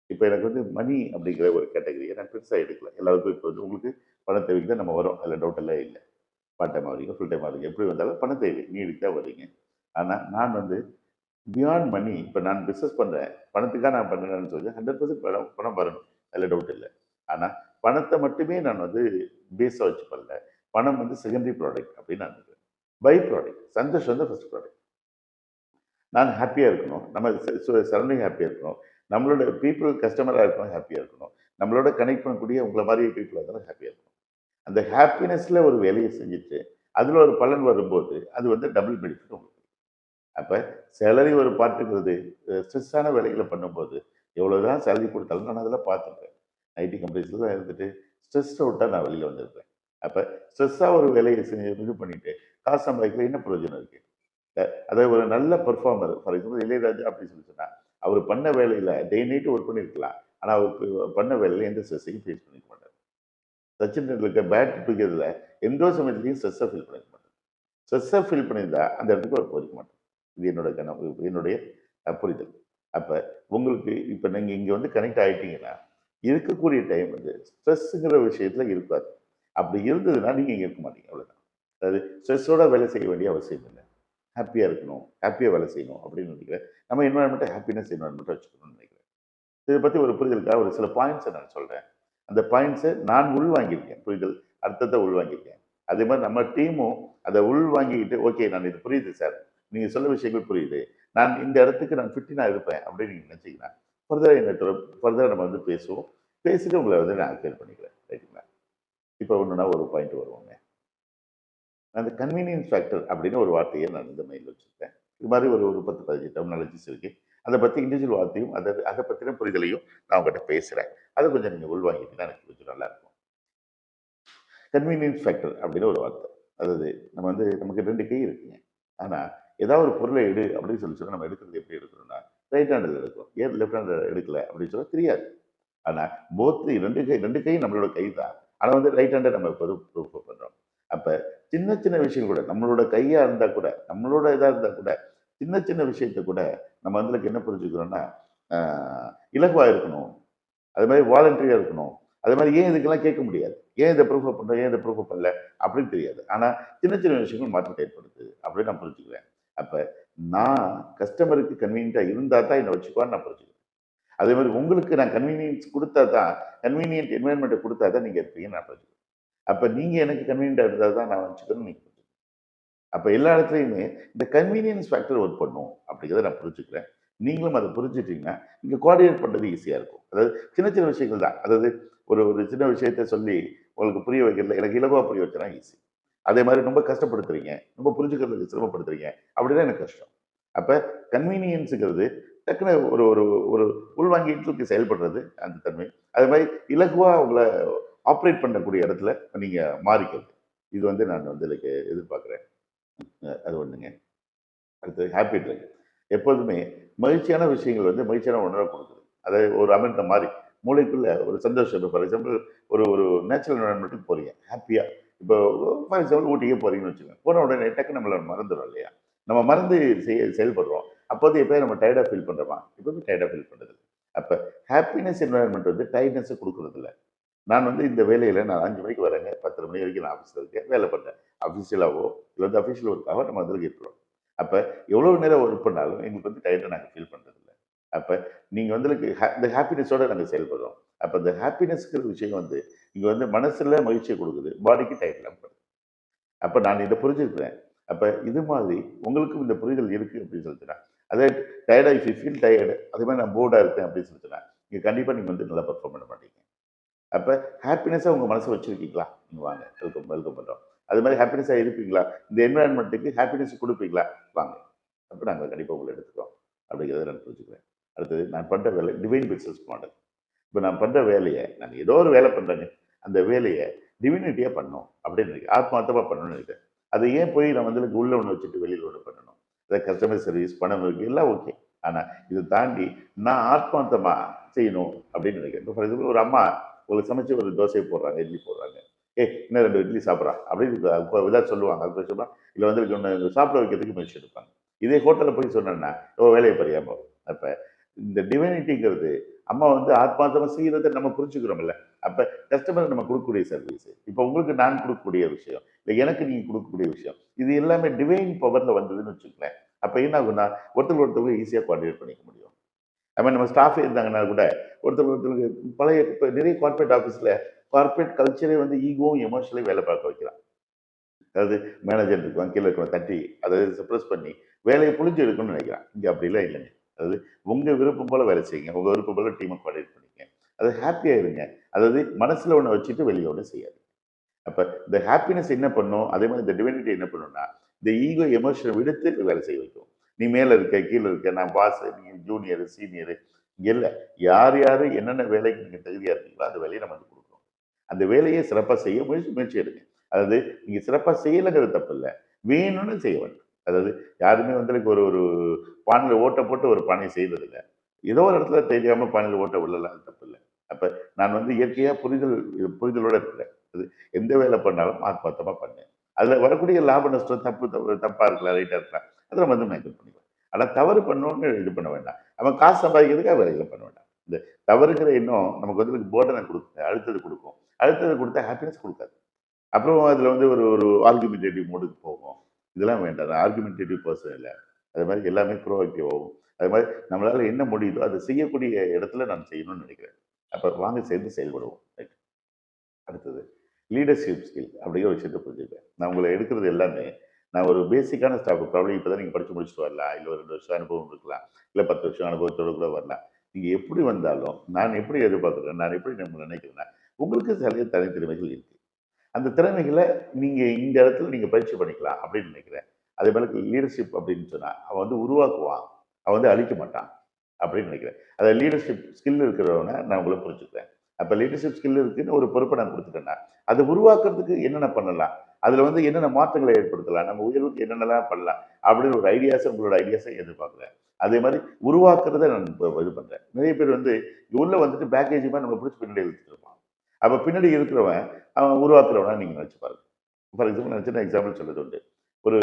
A: இப்போ எனக்கு வந்து மணி அப்படிங்கிற ஒரு கேட்டகரியை நான் பெருசாக எடுக்கல. எல்லாருக்கும் இப்போ வந்து உங்களுக்கு பண தேவைக்கு தான் நம்ம வரோம். அதில் டவுட் எல்லாம் இல்லை. பார்ட் டைம் ஆகிறீங்க, ஃபுல் டைம் ஆகிறீங்க, எப்படி வந்தாலும் பண தேவை நீடிக்கு தான் வர்றீங்க. ஆனால் நான் வந்து பியாண்ட் மணி, இப்போ நான் பிஸ்னஸ் பண்ணுறேன், பணத்துக்காக நான் பண்ணுறேன்னு சொல்லி 100% பணம் பணம் வரணும். அதில் டவுட் இல்லை. ஆனால் பணத்தை மட்டுமே நான் வந்து பேஸாக வச்சு பண்ணல. பணம் வந்து செகண்டரி ப்ராடக்ட் அப்படின்னு நான் நினைக்கிறேன். Byproduct. சந்தோஷம் வந்து ஃபர்ஸ்ட் ப்ராடக்ட். நான் ஹாப்பியாக இருக்கணும், நம்ம சரௌண்டிங் ஹாப்பியாக இருக்கணும், நம்மளோட பீப்புள் கஸ்டமராக இருக்கணும், ஹாப்பியாக இருக்கணும், நம்மளோட கனெக்ட் பண்ணக்கூடிய உங்களை மாதிரி பீப்புளாக இருந்தாலும் ஹாப்பியாக இருக்கணும். அந்த ஹாப்பினஸில் ஒரு வேலையை செஞ்சுட்டு அதில் ஒரு பலன் வரும்போது அது வந்து டபுள் பெனிஃபிட் உங்களுக்கு. அப்போ சேலரி ஒரு பார்ட்டுங்கிறது ஸ்ட்ரெஸ்ஸான வேலைகளை பண்ணும்போது எவ்வளோ தான் சேலரி கொடுத்தாலும் நான் அதெல்லாம் பார்த்துருக்கேன். ஐடி கம்பெனிஸில் தான் இருந்துட்டு ஸ்ட்ரெஸ் அவுட்டாக நான் வெளியில் வந்திருப்பேன். அப்போ ஸ்ட்ரெஸ்ஸாக ஒரு வேலையை செஞ்சு இது பண்ணிவிட்டு காசு சம்பாதிக்கல என்ன பிரயோஜனம் இருக்குது? அதாவது ஒரு நல்ல பெர்ஃபார்மர், ஃபார் எக்ஸாம்பிள் இளையராஜா அப்படின்னு சொல்லி சொன்னா அவர் பண்ண வேலையில் டே நைட்டு ஒர்க் பண்ணியிருக்கலாம். ஆனால் அவர் பண்ண வேலையில் எந்த ஸ்ட்ரெஸ்ஸையும் ஃபேஸ் பண்ணிக்க மாட்டார். சச்சின் டெண்டுல்கர் பேட் தூக்கிறதுல எந்த சமயத்துலையும் ஸ்ட்ரெஸ்ஸை ஃபீல் பண்ணிக்க மாட்டார். ஸ்ட்ரெஸ்ஸை ஃபீல் பண்ணியிருந்தா அந்த இடத்துக்கு அவர் போயிருக்க மாட்டார். இது என்னோட கனவு, என்னுடைய புரிதல். அப்போ உங்களுக்கு இப்போ நீங்கள் இங்கே வந்து கனெக்ட் ஆகிட்டீங்கன்னா இருக்கக்கூடிய டைம் வந்து ஸ்ட்ரெஸ்ஸுங்கிற விஷயத்தில் இருக்காது. அப்படி இருந்ததுன்னா நீங்கள் இங்கே இருக்க மாட்டீங்க. அவ்வளோதான். அதாவது ஸ்ட்ரெஸ்ஸோட வேலை செய்ய வேண்டிய அவசியம் இல்லை. ஹாப்பியாக இருக்கணும், ஹாப்பியாக வேலை செய்யணும் அப்படின்னு நினைக்கிறேன். நம்ம என்வரான்மெண்ட்டை ஹாப்பினஸ் என்வரான்மெண்ட்டாக வச்சுக்கணும்னு நினைக்கிறேன். இதை பற்றி ஒரு புரிதலுக்காக ஒரு சில பாயிண்ட்ஸை நான் சொல்கிறேன். அந்த பாயிண்ட்ஸை நான் உள்வாங்கியிருக்கேன். புரிதல் அர்த்தத்தை உள்வாங்கியிருக்கேன். அதே மாதிரி நம்ம டீமும் அதை உள்வாங்கிக்கிட்டு ஓகே நான் இது புரியுது சார், நீங்கள் சொல்ல விஷயங்கள் புரியுது, நான் இந்த இடத்துக்கு நான் ஃபிட்டினாக இருப்பேன் அப்படின்னு நீங்கள் நினச்சிங்கன்னா ஃபர்தராக என்ன ஃபர்தராக நம்ம வந்து பேசுவோம். பேசிட்டு உங்களை வந்து நான் அக்செப்ட் பண்ணிக்கிறேன். ரைட்டுங்களா? இப்போ ஒன்றுனா ஒரு பாயிண்ட் வருவோங்க. அந்த கன்வீனியன்ஸ் ஃபேக்டர் அப்படின்னு ஒரு வார்த்தையை நான் இந்த மைண்டில் வச்சுருக்கேன். இது மாதிரி ஒரு 10, 15 டெர்மினாலஜிஸ் இருக்குது. அதை பற்றி இண்டிவிஜுவல் வார்த்தையும் அதை பற்றின புரிதலையும் நான் உங்கள்கிட்ட பேசுகிறேன். அதை கொஞ்சம் நீங்கள் உள்வாங்கிட்டீங்கன்னா எனக்கு கொஞ்சம் நல்லாயிருக்கும். கன்வீனியன்ஸ் ஃபேக்டர் அப்படின்னு ஒரு வார்த்தை. அதாவது நம்ம வந்து நமக்கு 2 கை இருக்குங்க. ஆனா, ஏதாவது ஒரு பொருளை எடு அப்படின்னு சொல்லி சொன்னா நம்ம எடுக்கிறது எப்படி எடுக்கிறோம்னா, ரைட் ஹேண்ட்ல எடுக்கிறோம். ஏன் லெஃப்ட் ஹேண்ட்ல எடுக்கல அப்படின்னு சொன்னா தெரியாது. ஆனா, போத் 2 கையும் நம்மளோட கை தான். ஆனா வந்து ரைட் ஹேண்ட நம்ம எப்போதும் ப்ரிஃபர் பண்றோம். அப்ப சின்ன சின்ன விஷயம் கூட நம்மளோட கையா இருந்தா கூட, நம்மளோட இதா இருந்தா கூட, சின்ன சின்ன விஷயத்த கூட நம்ம வந்து என்ன புரிஞ்சுக்கிறோம்னா, ஆ இலகுவா இருக்கணும். அது மாதிரி வாலண்டரியா இருக்கணும். அது மாதிரி ஏன் இதுக்கெல்லாம் கேட்க முடியாது. ஏன் இத ப்ரிஃபர் பண்ற? ஏன் இத ப்ரிஃபர் பண்ணல? அப்படின்னு தெரியாது. ஆனா, சின்ன சின்ன விஷயங்கள் மாற்றத்தை ஏற்படுத்துது. அப்படின்னு நான் புரிஞ்சுக்குவேன். அப்ப நான் கஸ்டமருக்கு கன்வீனியன்ட்டா இருந்தா தான் என்ன வச்சுக்குவான்னு நான் புரிஞ்சுக்குவேன். அதே மாதிரி உங்களுக்கு நான் கன்வீனியன்ஸ் குடுத்தா தான், கன்வீனியன்ட் என்வைரன்மென்ட்ட குடுத்தா தான் நீங்க இருப்பீங்கன்னு நான் புரிஞ்சுக்குவேன். அப்ப நீங்க எனக்கு கன்வீனியன்ட்டா இருந்தா தான் நான் வச்சுக்கணும்னு நீங்க புரிஞ்சுக்கணும். அப்ப எல்லா இடத்துலயுமே இந்த கன்வீனியன்ஸ் ஃபேக்டர் ஒர்க் பண்ணும் அப்படிங்கிறத நான் புரிஞ்சுக்கிறேன். நீங்களும் அத புரிஞ்சுட்டீங்கன்னா, நீங்க கோஆர்டினேட் பண்றது ஈஸியா இருக்கும். அதாவது சின்ன சின்ன விஷயங்கள் தான். அதாவது ஒரு ஒரு சின்ன விஷயத்த சொல்லி உங்களுக்கு புரிய வைக்கிறதுல எனக்கு இலகுவா புரிய வச்சனா ஈஸி. அதே மாதிரி ரொம்ப கஷ்டப்படுத்துறீங்க, ரொம்ப புரிஞ்சுக்கிறதுக்கு சிரமப்படுத்துறீங்க அப்படின்னா எனக்கு கஷ்டம். அப்ப கன்வீனியன்ஸ்ங்கிறது டக்குனு ஒரு ஒரு ஒரு உள்வாங்கிட்டு செயல்படுறது அந்த தன்மை. அதே மாதிரி இலகுவா உங்கள ஆப்பரேட் பண்ணக்கூடிய இடத்துல நீங்க மாறிக்கிறது. இது வந்து நான் வந்து இதுக்கு எதிர்பார்க்கிறேன். அது ஒண்ணுங்க. அடுத்தது ஹாப்பி ட்ரை. எப்போதுமே மகிழ்ச்சியான விஷயங்கள் வந்து மகிழ்ச்சியான உணர்வை கொடுக்குது. அதாவது ஒரு அமிர்தம் மாரி. மூளைக்குள்ள ஒரு சந்தோஷம். ஃபார் எக்ஸாம்பிள் ஒரு ஒரு நேச்சுரல் என்வைரன்மென்ட்க்கு போறீங்க. ஹாப்பியா. இப்போ ஃபார் எக்ஸாம்பிள் ஊட்டிக்கே போறீங்கன்னு வச்சுக்கோங்க. போன உடனே டக்குனு நம்மள மறந்துரும் இல்லையா? நம்ம மறந்து செயல்படுறோம். அப்போது எப்பயாவது நம்ம டயர்டா ஃபீல் பண்றோமா? எப்பவுமே டயர்டா ஃபீல் பண்றது இல்ல. அப்ப ஹாப்பினஸ் என்வைரன்மென்ட் வந்து டயர்ட்னஸ குடுக்குறது இல்ல. நான் வந்து இந்த வேலையில நான் 5 மணிக்கு வரேங்க. 10:30 மணி வரைக்கும் நான் ஆஃபீஸ்ல இருக்கேன். வேலை பண்றேன். அஃபிஷியலாவோ இல்ல வந்து அஃபிஷியல் ஒர்க்காவோ நம்ம அதுல இருக்கிறோம். அப்ப எவ்வளவு நேரம் ஒர்க் பண்ணாலும் எங்களுக்கு வந்து டயர்டா நாங்க ஃபீல் பண்றது இல்ல. அப்ப நீங்க வந்து இந்த ஹாப்பினஸோட நாங்க செயல்படுறோம். அப்ப இந்த ஹாப்பினஸ்ங்கிற விஷயம் வந்து இங்க வந்து மனசுல மகிழ்ச்சிய குடுக்குது. பாடிக்கு டயர்ட் இல்லாம பண்ணுது. அப்ப நான் இத புரிஞ்சுக்கிறேன். அப்ப இது மாதிரி உங்களுக்கும் இந்த புரிதல் இருக்கு அப்படின்னு சொல்லிட்டுனா, அதே டயர்டா இஃப் யூ ஃபீல் டயர்ட் அதே மாதிரி நான் போர்டா இருக்கேன் அப்படின்னு சொல்லிட்டுனா, நீங்க கண்டிப்பா நீங்க வந்து நல்லா பெர்ஃபார்ம் பண்ண மாட்டீங்க. அப்ப ஹாப்பினஸா உங்க மனசுல வச்சிருக்கீங்களா? நீங்க வாங்க. வெல்கம் வெல்கம் பண்றோம். அது மாதிரி ஹாப்பினஸா இருப்பீங்களா? இந்த என்வைரன்மென்ட்க்கு ஹாப்பினஸ் குடுப்பீங்களா? வாங்க. அப்ப நாங்க கண்டிப்பா உங்கள எடுத்துக்கிறோம். அப்படிங்கிறத நான் புரிஞ்சுக்கிறேன். அடுத்தது நான் பண்ற வேலை டிவைன் பிசினஸ் மாடல். இப்ப நான் பண்ற வேலைய நான் ஏதோ ஒரு வேலை பண்றேங்க. அந்த வேலைய டிவினிட்டியா பண்ணணும் அப்படின்னு நினைக்கிறேன். ஆத்மார்த்தமா பண்ணணும்னு நினைக்கிறேன். அதை ஏன் போய் நான் வந்து உள்ள ஒண்ணு வச்சுட்டு வெளியில ஒண்ணு பண்ணணும்? அதாவது கஸ்டமர் சர்வீஸ், பணம் இருக்கு எல்லாம் ஓகே. ஆனா இத தாண்டி நான் ஆத்மார்த்தமா செய்யணும் அப்படின்னு நினைக்கிறேன். இப்போ ஃபார் எக்ஸாம்பிள் ஒரு அம்மா உங்களுக்கு சமைச்சு ஒரு தோசை போடுறாங்க, இட்லி போடுறாங்க. ஏய் இன்னும் 2 இட்லி சாப்பிட்றா அப்படின்னு இதா சொல்லுவாங்க. அது சொன்னா இல்ல வந்து ஒண்ணு சாப்பிட வைக்கிறதுக்கு முயற்சி எடுப்பாங்க. இதே ஹோட்டல்ல போய் சொன்னேன்னா, ஓ வேலைய பாரியா போ. அப்ப இந்த டிவைனிட்டிங்கிறது அம்மா வந்து ஆத்மார்த்தமா செய்யறத நம்ம புரிஞ்சுக்கிறோம்ல. அப்ப கஸ்டமருக்கு நம்ம குடுக்கக்கூடிய சர்வீஸ். இப்ப உங்களுக்கு நான் குடுக்கக்கூடிய விஷயம். இல்ல எனக்கு நீங்க குடுக்கக்கூடிய விஷயம். இது எல்லாமே டிவைன் பவர்ல வந்ததுன்னு வச்சுக்கங்களேன். அப்ப என்ன ஆகும்னா, ஒருத்தருக்கு ஒருத்தவங்க ஈஸியா கோஆர்டினேட் பண்ணிக்க முடியும். அது மாரி நம்ம ஸ்டாஃப் இருந்தாங்கன்னா கூட, ஒருத்தர் ஒருத்தருக்கு பழைய இப்ப நிறைய கார்ப்பரேட் ஆஃபீஸ்ல கார்ப்பரேட் கல்ச்சரே வந்து ஈகோவும், எமோஷனலையும் வேலை பார்க்க வைக்கிறான். அதாவது மேனேஜர் இருப்பான், கீழ இருக்கிறவன் தட்டி, அத சப்ரஸ் பண்ணி வேலைய புழிஞ்சு எடுக்கணும்னு நினைக்கிறான். இங்க அப்படிலாம் இல்லைங்க. அதாவது உங்க விருப்பம் போல வேலை செய்யுங்க. உங்க விருப்பம் போல டீம கோஆர்டினேட் பண்ணிக்கங்க. அது ஹாப்பியா இருங்க. அதாவது மனசுல ஒண்ண வச்சுட்டு வெளிய ஒண்ணும் செய்யாதீங்க. அப்ப இந்த ஹாப்பினஸ் என்ன பண்ணும்? அதே மாரி இந்த டிவைனிட்டி என்ன பண்ணும்னா, இந்த ஈகோ, எமோஷன விடுத்து வேலை செய்ய வைக்கும். நீ மேல இருக்க, கீழ இருக்க, நான் பாஸ், நீ ஜூனியர், சீனியர் இங்க இல்ல. யார் யாரு என்னென்ன வேலைக்கு நீங்க தகுதியா இருக்கீங்களோ, அந்த வேலைய நம்ம வந்து குடுக்குறோம். அந்த வேலைய சிறப்பா செய்ய முயற்சி முயற்சி எடுங்க. அதாவது நீங்க சிறப்பா செய்யலங்கிறது தப்பு இல்ல. வேணும்னு செய்ய வேண்டும். அதாவது யாருமே வந்து எனக்கு ஒரு ஒரு பானையில ஓட்ட போட்டு ஒரு பானைய செய்றதில்ல. ஏதோ ஒரு இடத்துல தெரியாம பானையில ஓட்ட விழல. அது தப்பு இல்ல. அப்ப நான் வந்து இயற்கையா புரிதலோட இருக்கிறேன். அது எந்த வேலை பண்ணாலும் ஆத்மார்த்தமா பண்ணேன். அதுல வரக்கூடிய லாப நஷ்டம் தப்பா இருக்கலாம், ரைட்டா இருக்கலாம். அத நம்ம வந்து மேக்கப் பண்ணிக்கலாம். ஆனா தவறு பண்ணோம்னு இது பண்ண வேண்டாம். அவன் காசு சம்பாதிக்கிறதுக்காக வேலைகள பண்ண வேண்டாம். இந்த தவறுங்கிற எண்ணம் நமக்கு வந்து போர்டன குடுக்கும். அழுத்தத்த குடுக்கும். அழுத்தத்த குடுத்தா ஹாப்பினஸ் குடுக்காது. அப்புறம் அதுல வந்து ஒரு ஒரு ஆர்குமென்டேட்டிவ் மோடுக்கு போகும். இதெல்லாம் வேண்டாம். நான் ஆர்குமென்டேட்டிவ் பெர்சன் இல்ல. அது மாரி எல்லாமே ப்ரோஆக்டிவாவும், அது மாரி நம்மளால என்ன முடியுதோ அத செய்யக்கூடிய இடத்துல நான் செய்யணும்னு நினைக்கிறேன். அப்ப வாங்க சேர்ந்து செயல்படுவோம். ரைட். அடுத்தது லீடர்ஷிப் ஸ்கில் அப்படிங்கிற ஒரு விஷயத்த புரிஞ்சுக்கிறேன். நான் உங்கள எடுக்கிறது எல்லாமே நான் ஒரு பேசிக்கான ஸ்டாஃப் ப்ராப்ளம் இப்ப தான் நீங்க படிச்சு முடிச்சுட்டு வரலாம். இல்ல ஒரு 2 வருஷம் அனுபவம் இருக்கலாம். இல்ல 10 வருஷம் அனுபவத்தோட கூட வரலாம். நீங்க எப்படி வந்தாலும், நான் எப்படி எதிர்பார்க்கிறேன், நான் எப்படி நம்ம நினைக்கிறேன்னா, உங்களுக்கு சில தனித்திறமைகள் இருக்கு. அந்த திறமைகள நீங்க இந்த இடத்துல நீங்க பயிற்சி பண்ணிக்கலாம் அப்படின்னு நினைக்கிறேன். அதே போல லீடர்ஷிப் அப்படின்னு சொன்னா, அவன் வந்து உருவாக்குவான். அவன் வந்து அழிக்க மாட்டான் அப்படின்னு நினைக்கிறேன். அத லீடர்ஷிப் ஸ்கில் இருக்கிறவன நான் உங்கள புரிஞ்சுக்கிறேன். அப்போ லீடர்ஷிப் ஸ்கில் இருக்குன்னு ஒரு பொறுப்பை நான் கொடுத்துட்டேன்னா அதை உருவாக்குறதுக்கு என்னென்ன பண்ணலாம், அதில் வந்து என்னென்ன மாற்றங்களை ஏற்படுத்தலாம், நம்ம உயர்வுக்கு என்னென்னலாம் பண்ணலாம் அப்படின்னு ஒரு ஐடியாஸை உங்களோட ஐடியாஸை எதிர்பார்க்குறேன். அதே மாதிரி உருவாக்குறத நான் இது பண்ணுறேன். நிறைய பேர் வந்து உள்ள வந்துட்டு பேக்கேஜ் மாதிரி நம்ம பிடிச்சி பின்னாடி இழுத்துட்டு இருப்பான். அப்போ பின்னாடி இருக்கிறவன் அவன் உருவாக்குறவனா நீங்கள் நினச்சி பாருங்க. ஃபார் எக்ஸாம்பிள் நான் சின்ன எக்ஸாம்பிள் சொல்றது உண்டு. ஒரு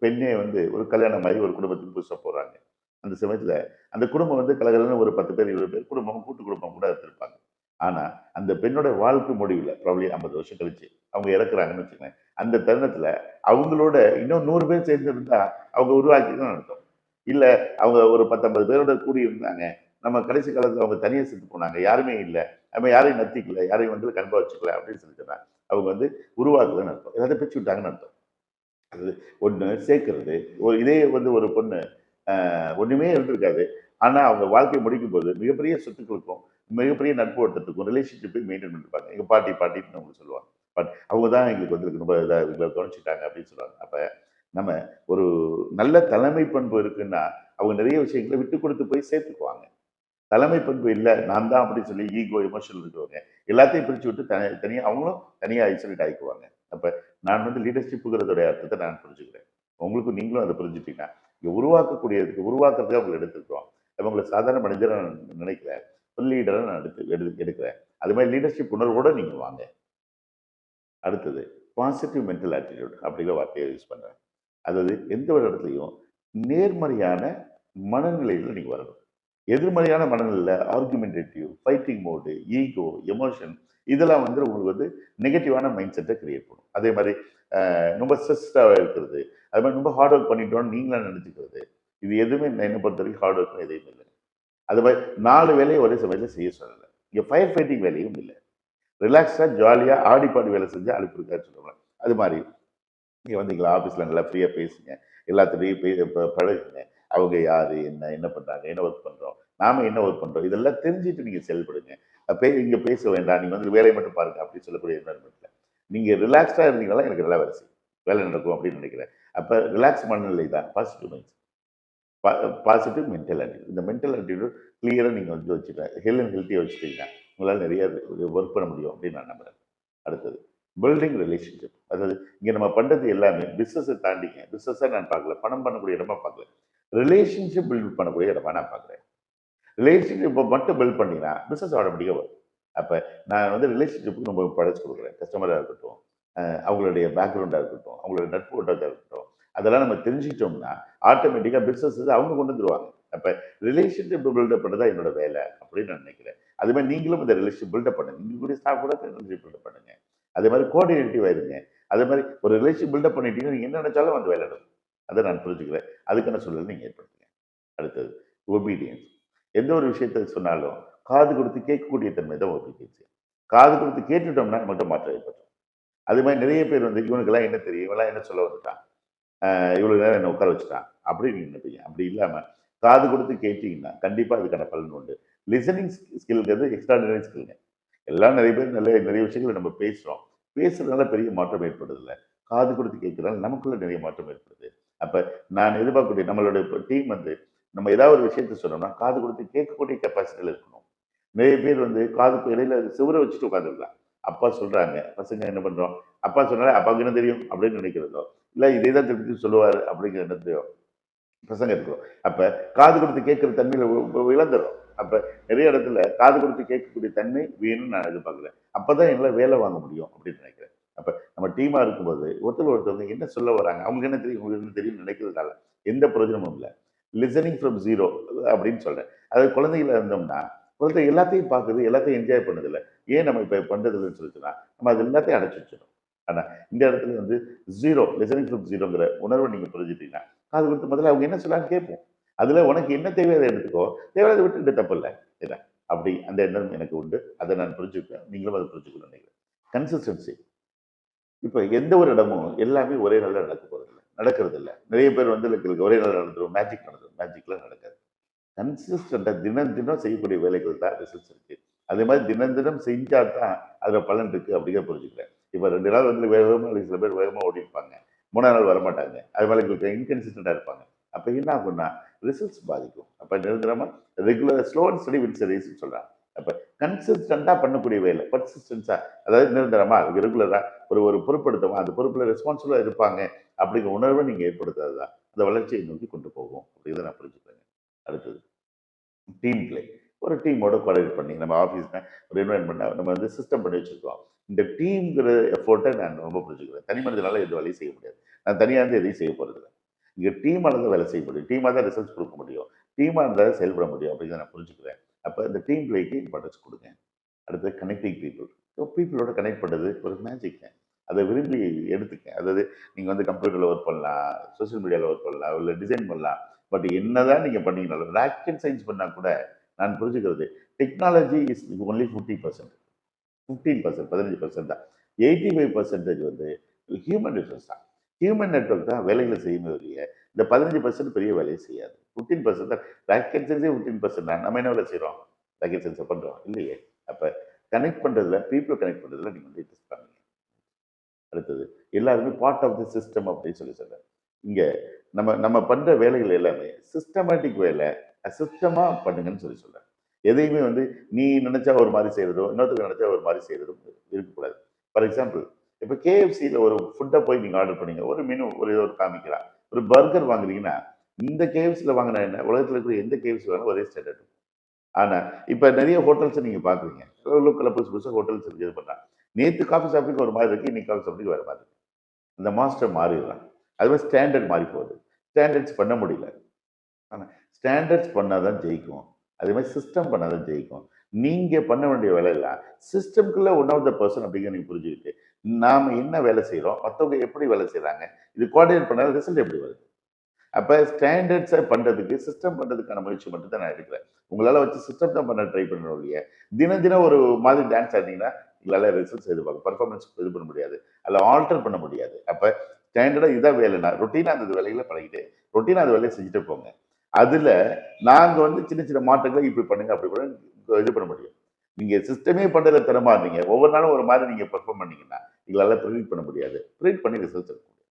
A: பெண்ணே வந்து ஒரு கல்யாணம் ஆகி ஒரு குடும்பத்துக்கு புதுசாக போகிறாங்க. அந்த சமயத்தில் அந்த குடும்பம் வந்து கலகலன்னு ஒரு 10 பேர் 20 பேர் குடும்பம் கூட்டு குடும்பம் கூட இருந்திருப்பாங்க. ஆனா அந்த பெண்ணோட வாழ்க்கை முடிவில் ப்ராப்ளி 50 வருஷம் கழிச்சு அவங்க இறக்குறாங்கன்னு வச்சுக்கோங்க. அந்த தருணத்துல அவங்களோட இன்னும் 100 பேர் சேர்ந்து இருந்தா அவங்க உருவாக்கிதான் அர்த்தம். இல்ல அவங்க ஒரு 10 50 பேரோட கூடி இருந்தாங்க. நம்ம கடைசி காலத்துல அவங்க தனியா செத்து போனாங்க. யாருமே இல்ல. நம்ம யாரையும் நத்திக்கல, யாரையும் வந்து கண்பா வச்சுக்கல அப்படின்னு சொல்லி சொன்னா அவங்க வந்து உருவாக்கலன்னு அர்த்தம். எல்லாத்தையும் பிரிச்சு விட்டாங்கன்னு அர்த்தம். அது ஒண்ணு சேர்க்கிறது. இதே வந்து ஒரு பொண்ணு ஒண்ணுமே இருந்திருக்காது. ஆனா அவங்க வாழ்க்கையை முடிக்கும் போது மிகப்பெரிய சொத்துக்களுக்கும் மிகப்பெரிய நட்பு வட்டத்துக்கும் ரிலேஷன்ஷிப்பையும் மெயின்டைன் பண்ணிருப்பாங்க. எங்க பாட்டி பாட்டின்னு அவங்க சொல்லுவாங்க. பட் அவங்க தான் எங்களுக்கு வந்து ரொம்ப இதா எங்களை கவனிச்சுட்டாங்க அப்படின்னு சொல்லுவாங்க. அப்ப நம்ம ஒரு நல்ல தலைமை பண்பு இருக்குன்னா அவங்க நிறைய விஷயங்களை விட்டு கொடுத்து போய் சேர்த்துக்குவாங்க. தலைமை பண்பு இல்லை நான் தான் அப்படின்னு சொல்லி ஈகோ எமோஷனல் இருக்கிறவங்க எல்லாத்தையும் பிரிச்சு விட்டு தனியா அவங்களும் தனியா ஐசோலேட் ஆகிக்குவாங்க. அப்ப நான் வந்து லீடர்ஷிப்புங்கிறதோட அர்த்தத்தை நான் புரிஞ்சுக்கிறேன். உங்களுக்கும் நீங்களும் அதை புரிஞ்சுட்டீங்கன்னா இங்க உருவாக்கக்கூடியதுக்கு உருவாக்குறதுக்கு அவங்களை எடுத்துக்கிறோம். அவங்களை சாதாரண மனிதரை நான் நினைக்கிறேன். ஒரு லீடரை நான் எடுக்கிறேன். அது மாதிரி லீடர்ஷிப் உணர்வோட நீங்க வாங்க. அடுத்தது பாசிட்டிவ் மென்டல் ஆட்டிடியூட் அப்படிங்கிற வார்த்தையை யூஸ் பண்றேன். அதாவது எந்த ஒரு இடத்துலையும் நேர்மறையான மனநிலையில் நீங்க வரணும். எதிர்மறையான மனநிலையில argumentative, fighting mode, ego, emotion இதெல்லாம் வந்து உங்களுக்கு வந்து நெகட்டிவான மைண்ட் செட்டை கிரியேட் பண்ணும். அதே மாதிரி ரொம்ப ஸ்ட்ரெஸ்டாக இருக்கிறது, அது மாதிரி ரொம்ப ஹார்ட் ஒர்க் பண்ணிட்டோம்னு நீங்களா நினச்சிக்கிறது, இது எதுவுமே என்ன பொறுத்த வரைக்கும் ஹார்ட் ஒர்க் எதுவும் இல்லை. அது மாதிரி 4 வேலையை ஒரே சமயத்தில் செய்ய சொல்லலை. இங்கே ஃபயர் ஃபைட்டிங் வேலையும் இல்லை. ரிலாக்ஸாக ஜாலியாக ஆடி பாடி வேலை செஞ்சு அழுப்பு இருக்கான்னு சொல்லுவாங்க. அது மாதிரி நீங்கள் வந்தீங்களா ஆஃபீஸில் நல்லா ஃப்ரீயாக பேசுங்க, எல்லாத்துலேயும் பழகுங்க. அவங்க யார், என்ன என்ன பண்ணுறாங்க, என்ன ஒர்க் பண்ணுறோம், நாம என்ன ஒர்க் பண்ணுறோம், இதெல்லாம் தெரிஞ்சுட்டு நீங்கள் செயல்படுங்க. இங்கே பேச வேண்டாம், நீங்கள் வந்து வேலையை மட்டும் பாருங்க அப்படின்னு சொல்லக்கூடிய என்வரன்மெண்ட்டில் நீங்கள் ரிலாக்ஸ்டாக இருந்தீங்கன்னா எனக்கு நல்லா வேலை நடக்கும் அப்படின்னு நினைக்கிறேன். அப்போ ரிலாக்ஸ் மனநிலை தான் positive minds. Positive mental attitude. இந்த மென்டல் ஆட்டிடியூட் கிளியராக நீங்கள் வந்து வச்சுட்டேன் ஹெல்த்தியாக வச்சுட்டீங்கன்னா உங்களால் நிறைய ஒர்க் பண்ண முடியும் அப்படின்னு நான் நம்புகிறேன். அடுத்தது பில்டிங் ரிலேஷன்ஷிப். அதாவது இங்கே நம்ம பண்ணுறது எல்லாமே பிஸ்னஸை தாண்டிங்க. பிஸ்னஸாக நான் பார்க்கல, பணம் பண்ணக்கூடிய இடமா பார்க்கல, ரிலேஷன்ஷிப் பில்ட் பண்ணக்கூடிய இடமா நான் பார்க்குறேன். ரிலேஷன்ஷிப்பை மட்டும் பில்ட் பண்ணிங்கன்னா பிஸ்னஸ் ஆட்டோமேட்டிக்காக வரும். அப்போ நான் வந்து ரிலேஷன்ஷிப்புக்கு நம்ம படைச்சு கொடுக்குறேன். கஸ்டமராக இருக்கட்டும், அவங்களுடைய பேக்ரவுண்டாக இருக்கட்டும், அவங்களுடைய நட்பு வட்டத்தாக இருக்கட்டும், அதெல்லாம் நம்ம தெரிஞ்சுக்கிட்டோம்னா ஆட்டோமேட்டிக்காக பிஸ்னஸ் அவங்க கொண்டு வந்துருவாங்க. அப்போ ரிலேஷன்ஷிப் பில்டப் பண்ணதான் என்னோட வேலை அப்படின்னு நான் நினைக்கிறேன். அது மாதிரி நீங்களும் இந்த ரிலேஷன்ஷிப் பில்டப் பண்ணுங்க. நீங்களுடைய ஸ்டாஃப் கூட ரிலேஷன்ஷிப் பில்டப் பண்ணுங்க. அதே மாதிரி கோஆர்டினேட்டிவ் ஆயிருங்க. அதே மாதிரி ஒரு ரிலேஷன்ஷிப் பில்டப் பண்ணிட்டீங்கன்னா நீங்கள் என்ன நினைச்சாலும் அந்த வேலை நடக்கும். அதை நான் புரிஞ்சுக்கிறேன். அதுக்கான சூழலை நீங்கள் ஏற்படுத்துங்க. அடுத்தது ஒபீடியன்ஸ். எந்த ஒரு விஷயத்தை சொன்னாலும் காது கொடுத்து கேட்கக்கூடிய தன்மை தான் ஒபீடியன்ஸ். காது கொடுத்து கேட்டுட்டோம்னா மட்டும் மாற்றம் ஏற்படும். அது மாதிரி நிறைய பேர் வந்து இவனுக்கெல்லாம் என்ன தெரியும், இவெல்லாம் என்ன சொல்ல வந்துட்டான், இவ்வளவு நேரம் என்ன உட்கார வச்சுட்டான் அப்படின்னு நீங்க நினைப்பீங்க. அப்படி இல்லாம காது கொடுத்து கேட்டீங்கன்னா கண்டிப்பா அதுக்கான பலன் உண்டு. லிசனிங் ஸ்கில்ங்கிறது எக்ஸ்ட்ராடினரி ஸ்கில்ங்க. எல்லாம் நிறைய பேர் நிறைய விஷயங்களை நம்ம பேசுறோம். பேசுறதுனால பெரிய மாற்றம் ஏற்படுது இல்லை. காது கொடுத்து கேட்கறதுனால நமக்குள்ள நிறைய மாற்றம் ஏற்படுது. அப்ப நான் எதிர்பார்க்கக்கூடிய நம்மளுடைய டீம் வந்து நம்ம ஏதாவது ஒரு விஷயத்த சொன்னோம்னா காது கொடுத்து கேட்கக்கூடிய கெப்பாசிட்டியில் இருக்கணும். நிறைய பேர் வந்து காதுக்கு இடையில சுவரை வச்சுட்டு உட்காந்துருக்கலாம். அப்பா சொல்றாங்க, பசங்க என்ன பண்றோம், அப்பா சொன்னாலே அப்பாவுக்கு என்ன தெரியும் அப்படின்னு நினைக்கிறதோ, இல்லை இதே தான் திருப்பி சொல்லுவார் அப்படிங்கிற எண்ணத்தையோ பசங்க இருக்கிறோம். அப்ப காது கொடுத்து கேட்கிற தன்மையில இழந்துடும். அப்ப நிறைய இடத்துல காது கொடுத்து கேட்கக்கூடிய தன்மை வேணும்னு நான் எதிர்பார்க்கிறேன். அப்பதான் எங்களால் வேலை வாங்க முடியும் அப்படின்னு நினைக்கிறேன். அப்ப நம்ம டீமா இருக்கும்போது ஒருத்தவங்க என்ன சொல்ல வராங்க, அவங்க என்ன தெரியும், உங்களுக்கு என்ன தெரியும் நினைக்கிறதுனால எந்த பிரயோஜனமும் இல்லை. லிசனிங் ஃப்ரம் ஜீரோ அப்படின்னு சொல்றேன். அது குழந்தைகளா இருந்தோம்னா குழந்தை எல்லாத்தையும் பார்க்குது, எல்லாத்தையும் என்ஜாய் பண்ணுது இல்லை. ஏன் நம்ம இப்போ பண்ணுறது இல்லைன்னு சொல்லிச்சுன்னா நம்ம அது எல்லாத்தையும் அடைச்சி வச்சிடும். ஆனால் இந்த இடத்துல வந்து ஜீரோ லிசனிங் ஃப்ரம் ஜீரோங்கிற உணர்வை நீங்கள் புரிஞ்சுட்டீங்கன்னா காது கொடுத்து முதல்ல அவங்க என்ன சொல்லான்னு கேட்போம். அதுல உனக்கு என்ன தேவையோ அதை எடுத்துக்கோ, தேவையானதை விட்டுட்டு தப்பு இல்லை. இல்லை அப்படி அந்த எண்ணம் எனக்கு உண்டு. அதை நான் புரிஞ்சுப்பேன், நீங்களும் அதை புரிஞ்சுக்கணும்னு நினைக்கிறேன். கன்சிஸ்டன்சி. இப்போ எந்த ஒரு இடமும் எல்லாமே ஒரே நாளில் நடக்க போறதில்லை, நடக்கிறது இல்லை. நிறைய பேர் வந்து ஒரே நாள் நடந்துடும், மேஜிக் நடந்துடும். மேஜிக்லாம் நடக்காது. கன்சிஸ்டண்டாக தினம் தினம் செய்யக்கூடிய வேலைகள் தான் ரிசல்ட்ஸ் இருக்கு. அதே மாதிரி தினம் தினம் செஞ்சா தான் அதில் பலன் இருக்கு அப்படிங்கிற புரிஞ்சுக்கிறேன். இப்போ 2 நாள் வந்து வேகமாக சில பேர் வேகமாக ஓடிப்பாங்க, 3ஆம் நாள் வரமாட்டாங்க. அது மாதிரி இன்கன்சிஸ்டண்டாக இருப்பாங்க. அப்போ என்ன ஆகும்னா ரிசல்ட்ஸ் பாதிக்கும். அப்போ நிரந்தரமாக regular slow and steady wins ரேஸ்ன்னு சொல்கிறாங்க. அப்போ கன்சிஸ்டண்டாக பண்ணக்கூடிய வேலை, பர்சிஸ்டன்ஸாக, அதாவது நிரந்தரமா ரெகுலராக ஒரு ஒரு பொறுப்படுத்தவும் அந்த பொறுப்பில் ரெஸ்பான்சிபிளாக இருப்பாங்க அப்படிங்கிற உணர்வை நீங்கள் ஏற்படுத்தாது தான் அந்த வளர்ச்சியை நோக்கி கொண்டு போகும் அப்படிங்கிறத நான் புரிஞ்சுக்கிறேன். அடுத்தது டீம் பிளே. ஒரு டீமோட கொலாபரேட் பண்ணி நம்ம ஆஃபீஸ்ல ஒரு என்வரன்மெண்ட்டை நம்ம வந்து சிஸ்டம் பண்ணி வச்சிருக்கோம். இந்த டீம்ங்கிற எஃபோர்ட்டை நான் ரொம்ப புரிஞ்சுக்கிறேன். தனி மனிதனால எந்த வேலையும் செய்ய முடியாது. நான் தனியாக இருந்து எதையும் செய்ய போறதில்ல. இங்க டீமா தான் வேலை செய்ய முடியும். டீமா தான் ரிசல்ட்ஸ் கொடுக்க முடியும். டீமா இருந்தா தான் செயல்பட முடியும் அப்படிங்கிறத நான் புரிஞ்சுக்கிறேன். அப்ப இந்த டீம் பிளேக்கு இம்பார்ட்டன்ஸ் கொடுங்க. அடுத்து கனெக்டிங் பீப்புள். பீப்புளோட கனெக்ட் பண்றது ஒரு மேஜிக். அதை விரும்பி எடுத்துக்க. அதாவது நீங்க வந்து கம்ப்யூட்டர்ல ஒர்க் பண்ணலாம், சோஷியல் மீடியால ஒர்க் பண்ணலாம், இல்ல டிசைன் பண்ணலாம். பட் என்னதான் நீங்க பண்ணீங்கனாலும் ராக்கெட் சயின்ஸ் பண்ணா கூட நான் புரிஞ்சுக்கிறது டெக்னாலஜி இஸ் ஒன்லி 50%. 15%, 15% தான். 85% வந்து ஹியூமன் ரிசோர்ஸ் தான். ஹியூமன் நெட்வொர்க் தான் வேலைகளை செய்யுமே ஒழிய, இந்த 15% பெரிய வேலையை செய்யாது. 15% தான். ராக்கெட் சயின்ஸே 15% தான். நம்ம என்ன வேலை செய்றோம்? ராக்கெட் சயின்ஸை பண்றோம் இல்லையே. அப்ப கனெக்ட் பண்றதுல, பீப்புள் கனெக்ட் பண்றதுல நீங்க வந்து இன்ட்ரெஸ்ட் பண்ணுங்க. அடுத்தது எல்லாருமே பார்ட் ஆஃப் தி சிஸ்டம் அப்படின்னு சொல்லி சொல்றேன். இங்க நம்ம நம்ம பண்ற வேலைகள் எல்லாமே சிஸ்டமேட்டிக் வேலை, சிஸ்டமா பண்ணுங்கன்னு சொல்லி சொல்றேன். எதையுமே வந்து நீ நினைச்சா ஒரு மாதிரி செய்யறதோ, இன்னொருத்தருக்கு நினைச்சா ஒரு மாதிரி செய்யறதும் இருக்கக்கூடாது. ஃபார் எக்ஸாம்பிள், இப்போ கேஎஃப்சியில் ஒரு ஃபுட்டை போய் நீங்க ஆர்டர் பண்ணீங்க, ஒரு மெனு ஒரு காமிக்கலாம். ஒரு பர்கர் வாங்குறீங்கன்னா, இந்த கேஎஃப்சியில் வாங்கினா என்ன, உலகத்தில் இருக்கிற எந்த கேஎஃப்சி வாங்கினா ஒரே ஸ்டாண்டர்ட். ஆனா இப்ப நிறைய ஹோட்டல்ஸ் நீங்க பாக்குறீங்க, லோக்கல்ல புதுசு புதுசா ஹோட்டல்ஸ் இருக்கு, இது பண்ணா நேத்து காஃபி சாப்பிட்டு ஒரு மாதிரி இருக்கு, இன்னைக்கு காஃபி சாப்பிட்டு வேற மாதிரி இருக்கு. இந்த மாஸ்டர் மாறிடுறான். அது மாதிரி ஸ்டாண்டர்ட் மாறி போகுது. ஸ்டாண்டர்ட்ஸ் பண்ண முடியல. ஆனா ஸ்டாண்டர்ட்ஸ் பண்ணாதான் ஜெயிக்கும். அதே மாதிரி சிஸ்டம் பண்ணாதான் ஜெயிக்கும். நீங்க பண்ண வேண்டிய வேலை எல்லாம் சிஸ்டம்குள்ள ஒன் ஆஃப் த பர்சன் அப்படிங்கிற நீங்க புரிஞ்சுக்கிட்டு நாம என்ன வேலை செய்றோம், மற்றவங்க எப்படி வேலை செய்றாங்க, இது கோஆர்டினேட் பண்ணாத ரிசல்ட் எப்படி வருது. அப்ப ஸ்டாண்டர்ட்ஸை பண்றதுக்கு சிஸ்டம் பண்றதுக்கான முயற்சி மட்டும் தான் நான் எடுக்கிறேன். உங்களால வச்சு சிஸ்டம் தான் பண்ண ட்ரை பண்ணணும் ஒழிய தினம் தினம் ஒரு மாதிரி டான்ஸ் ஆடினீங்கன்னா உங்களால ரிசல்ட்ஸ் எதிர்பார்க்க பர்ஃபார்மன்ஸ் இது பண்ண முடியாது. அதில் ஆல்டர் பண்ண முடியாது. அப்ப ஸ்டாண்டர்டா இதான் வேலைனா ரொட்டீனா அந்த வேலைகளை பழகிட்டு ரொட்டீனா அந்த வேலையை செஞ்சுட்டு போங்க. அதுல நாங்க வந்து சின்ன சின்ன மாற்றங்களை இப்படி பண்ணுங்க அப்படி பண்ணுங்க இது பண்ண முடியும். நீங்க சிஸ்டமே பண்றதுல திறமா இருந்தீங்க, ஒவ்வொரு நாளும் ஒரு மாதிரி நீங்க பெர்ஃபார்ம் பண்ணீங்கன்னா எங்களால ப்ரிடிக்ட் பண்ண முடியாது. ப்ரிடிக்ட் பண்ணி ரிசல்ட்ஸ் எடுக்க முடியாது.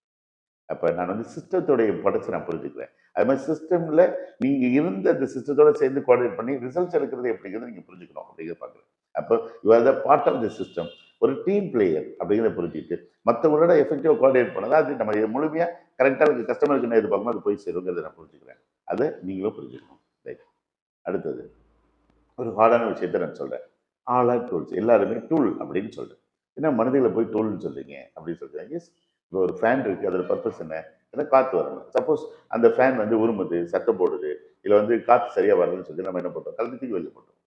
A: அப்ப நான் வந்து சிஸ்டத்தோடைய இம்பார்ட்டன்ஸ் நான் புரிஞ்சுக்கிறேன். அது மாதிரி சிஸ்டம்ல நீங்க இருந்த அந்த சிஸ்டத்தோட சேர்ந்து கோஆர்டினேட் பண்ணி ரிசல்ட்ஸ் எடுக்கிறது எப்படிங்கிறத நீங்க புரிஞ்சுக்கணும் அப்படிங்கிறத பார்க்குறேன். அப்போ you are the part of the system. ஒரு டீம் பிளேயர் அப்படிங்கிறத புரிஞ்சுட்டு மற்றவங்களோட எஃபெக்டிவா கோஆர்டினேட் பண்ணாதான் அது நம்ம முழுமையா கரெக்டாக இருக்கு கஸ்டமருக்கு என்ன எதிர்பார்க்கணும் அது போய் சேருங்கிறத நான் புரிஞ்சுக்கிறேன். அதை நீங்களும் புரிஞ்சுக்கணும். ரைட். அடுத்தது ஒரு ஹார்டான விஷயத்த நான் சொல்றேன். All are tools. எல்லாருமே டூல் அப்படின்னு சொல்றேன். ஏன்னா மனிதர்களை போய் டூல்னு சொல்றீங்க அப்படின்னு சொல்றேன். எஸ், இப்போ ஒரு ஃபேன் இருக்கு, அதோட பர்பஸ் என்ன? ஏன்னா காத்து வரணும். சப்போஸ் அந்த ஃபேன் வந்து உருமுது, சத்தம் போடுது, இல்லை வந்து காத்து சரியா வரலன்னு சொல்லி நம்ம என்ன பண்றோம்? கழட்டி தூக்கி வெளில போட்டோம்.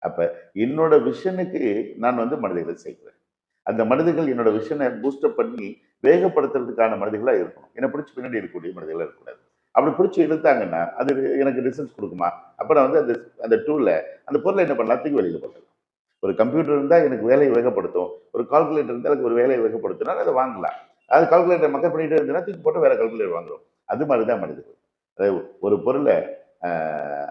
A: அப்ப என்னோட விஷனுக்கு நான் வந்து மனிதர்களை சேர்க்கிறேன். அந்த மனிதர்கள் என்னோட விஷனை பூஸ்டப் பண்ணி வேகப்படுத்துறதுக்கான மனிதர்களா இருக்கணும். என்னை பிடிச்சி பின்னாடி இருக்கக்கூடிய மனிதர்களா இருக்கக்கூடாது. அப்படி பிடிச்சி இழுத்தாங்கன்னா அது எனக்கு ரிசல்ட்ஸ் கொடுக்குமா? அப்ப நான் வந்து அந்த அந்த டூல்ல அந்த பொருளை என்ன பண்ணலாம்? தூக்கி வெளியில போட்டலாம். ஒரு கம்ப்யூட்டர் இருந்தா எனக்கு வேலையை வேகப்படுத்தும். ஒரு கால்குலேட்டர் இருந்தா எனக்கு ஒரு வேலையை வேகப்படுத்தினா அதை வாங்கலாம். அது கால்குலேட்டர் மக்கள் பண்ணிட்டு இருந்ததுன்னா தூக்கி போட்டு வேற கால்குலேட்டர் வாங்குறோம். அது மாதிரிதான் மனிதர்கள். அதாவது ஒரு பொருளை ஆஹ்,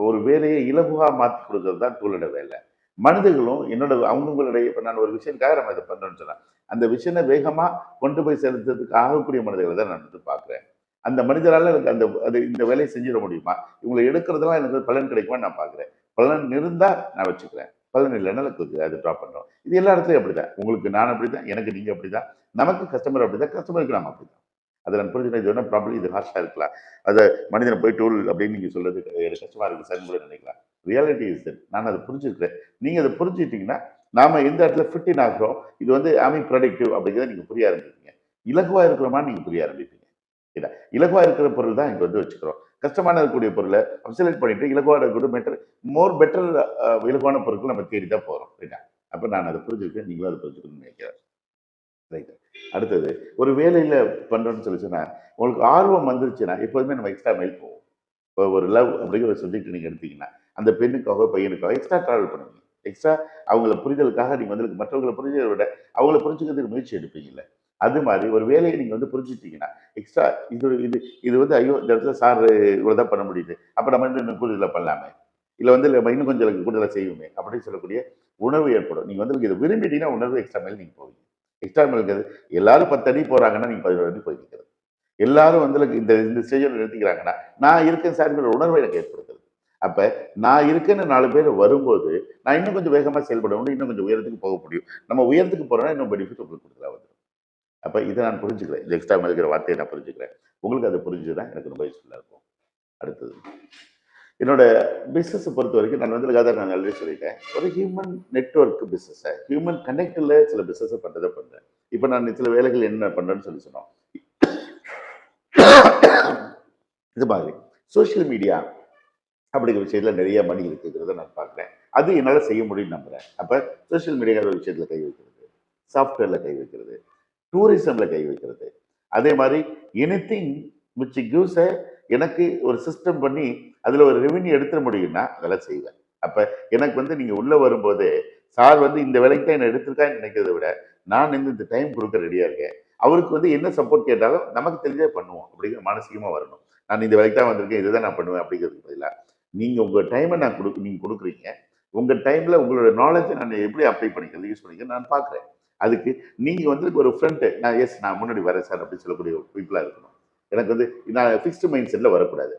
A: ஒரு வேலையை இலகுவா மாற்றி கொடுக்கறது தான் டூலோட வேலை. மனிதர்களும் என்னோட அவங்களுடைய இப்ப நான் ஒரு விஷயத்துக்காக நம்ம இதை பண்றோம்னு சொன்னேன். அந்த விஷயத்தை வேகமா கொண்டு போய் செலுத்துறதுக்கு ஆகக்கூடிய மனிதர்களை தான் நான் வந்து பார்க்கிறேன். அந்த மனிதரால எனக்கு அந்த அது இந்த வேலையை செஞ்சிட முடியுமா? இவங்களை எடுக்கிறதுலாம் எனக்கு பலன் கிடைக்குமா நான் பார்க்கிறேன். பலன் இருந்தா நான் வச்சுக்கிறேன். பலன் இல்லைன்னா அது ட்ராப் பண்றோம். இது எல்லா இடத்துலயும் அப்படிதான். உங்களுக்கு நான் அப்படிதான், எனக்கு நீங்க அப்படிதான், நமக்கு கஸ்டமர் அப்படிதான், கஸ்டமருக்கு நாம அப்படிதான். அதை நான் புரிஞ்சுக்கிறேன். இது வேணா ப்ராப்ளம், இது ஹார்ஷா இருக்கலாம். அதை மனிதனை போய் டூல் அப்படின்னு நீங்க சொல்றது எனக்கு கஷ்டமா இருக்கு சார் கூட நினைக்கலாம். Reality is that. நான் அதை புரிஞ்சுக்கிறேன். நீங்க அதை புரிஞ்சுக்கிட்டீங்கன்னா நாம எந்த இடத்துல ஃபிட்டின் ஆகிறோம், இது வந்து ஆமி ப்ரொடக்டிவ் அப்படிங்கிறத நீங்க புரிய ஆரம்பிப்பீங்க. இலகுவா இருக்கிறோமா நீங்க புரிய ஆரம்பிப்பீங்க. இல்ல இலகுவா இருக்கிற பொருள் தான் இங்க வந்து வச்சுக்கிறோம். கஷ்டமான இருக்கக்கூடிய பொருளை அப்சலேட் பண்ணிட்டு இலகுவா இருக்கக்கூடிய பெட்டர் மோர் பெட்டர் இலகுவான பொருட்கள் நம்ம தேடி தான் போறோம். ரைட்டா? அப்ப நான் அதை புரிஞ்சுக்கிறேன், நீங்களும் அதை புரிஞ்சுக்கணும்னு நினைக்கிறேன். ரைட். அடுத்தது ஒரு வேலையில பண்றோம்னு சொல்லி சொன்னா உங்களுக்கு ஆர்வம் வந்துருச்சுன்னா எப்போதுமே நம்ம எக்ஸ்ட்ரா மைல் போவோம். இப்போ ஒரு லவ் அப்படிங்கிற ஒரு சப்ஜெக்ட் நீங்க எடுத்தீங்கன்னா அந்த பெண்ணுக்காக பையனுக்காக எக்ஸ்ட்ரா டிராவல் பண்ணுவீங்க. எக்ஸ்ட்ரா அவங்கள புரிதலுக்காக நீங்க வந்து மற்றவங்களை புரிஞ்சதை விட அவங்கள புரிஞ்சுக்கிறதுக்கு முயற்சி எடுப்பீங்கல்ல. அது மாதிரி ஒரு வேலையை நீங்க வந்து புரிஞ்சுட்டீங்கன்னா எக்ஸ்ட்ரா இது இது இது வந்து ஐயோ இந்த இடத்துல சார் இவ்வளவுதான் பண்ண முடியுது, அப்ப நம்ம வந்து இன்னும் கூடுதலாக பண்ணலாமே, இல்லை வந்து நம்ம இன்னும் கொஞ்சம் கூடுதலாக செய்வோமே அப்படின்னு சொல்லக்கூடிய உணர்வு ஏற்படும். நீங்க வந்து இதை விரும்பிட்டீங்கன்னா உணர்வு எக்ஸ்ட்ரா மேல் நீங்க போவீங்க. எக்ஸ்ட்ரா மேல் இருக்கிறது எல்லாரும் 10 அடி போறாங்கன்னா நீங்க 11 அடி போய் நிற்கிறது. எல்லாரும் வந்து இந்த இந்த ஸ்டேஜில் நிறுத்திக்கிறாங்கன்னா நான் இருக்கேன் சார்ங்கிற உணர்வை எனக்கு ஏற்படுத்துறது. அப்ப நான் இருக்கேன்னு 4 பேர் வரும்போது நான் இன்னும் கொஞ்சம் வேகமா செயல்பட முடியும், இன்னும் கொஞ்சம் உயரத்துக்கு போக முடியும். நம்ம உயரத்துக்கு போறோம்னா இன்னும் பெனிஃபிட் உங்களுக்கு கொடுக்கலாம் வந்து. அப்ப இதை நான் புரிஞ்சுக்கிறேன். இந்த எக்ஸ்ட்ரா இருக்கிற வார்த்தையை நான் புரிஞ்சுக்கிறேன். உங்களுக்கு அது புரிஞ்சுதான் எனக்கு ரொம்ப யூஸ்ஃபுல்லா இருக்கும். அடுத்தது என்னோட பிசினஸ் பொறுத்த வரைக்கும் நான் வந்து அதான் நான் ஆல்ரெடி சொல்லிட்டேன். ஒரு ஹியூமன் நெட்வொர்க் பிசினஸ், ஹியூமன் கனெக்ட்ல சில பிசினஸ் பண்றதை பண்றேன். இப்ப நான் சில வேலைகள் என்ன பண்றேன்னு சொல்லி சொன்னோம். இது மாதிரி சோசியல் மீடியா அப்படிங்கிற விஷயத்துல நிறைய மணி இருக்குங்கிறத நான் பார்க்குறேன். அது என்னால் செய்ய முடியும்னு நம்புறேன். அப்ப சோசியல் மீடியாங்கிற விஷயத்துல கை வைக்கிறது, சாஃப்ட்வேர்ல கை வைக்கிறது, டூரிசம்ல கை வைக்கிறது, அதே மாதிரி எனிதிங் விச் கிவ்ஸ் எனக்கு ஒரு சிஸ்டம் பண்ணி அதுல ஒரு ரெவென்யூ எடுத்துட முடியும்னா அதெல்லாம் செய்வேன். அப்ப எனக்கு வந்து நீங்க உள்ள வரும்போது சார் வந்து இந்த வேலைக்கு தான் என்ன எடுத்திருக்கான்னு நினைக்கிறத விட நான் இந்த டைம் கொடுக்க ரெடியா இருக்கேன். அவருக்கு வந்து என்ன சப்போர்ட் கேட்டாலும் நமக்கு தெரிஞ்சே பண்ணுவோம் அப்படிங்கிற மானசீகமா வரணும். நான் இந்த வேலைக்கு தான் வந்திருக்கேன், இதுதான் நான் பண்ணுவேன் அப்படிங்கிறதுக்கு பதிலாக நீங்க உங்க டைமை நான் நீங்க கொடுக்குறீங்க. உங்க டைம்ல உங்களோட நாலேஜை நான் எப்படி அப்ளை பண்ணிக்கிறது, யூஸ் பண்ணிக்கிறது நான் பார்க்குறேன். அதுக்கு நீங்க வந்து ஒரு ஃப்ரெண்டு நான் நான் முன்னாடி வரேன் சார் அப்படின்னு சொல்லக்கூடிய பீப்புளா இருக்கணும். எனக்கு வந்து நான் ஃபிக்ஸ்டு மைண்ட் செட்ல வரக்கூடாது.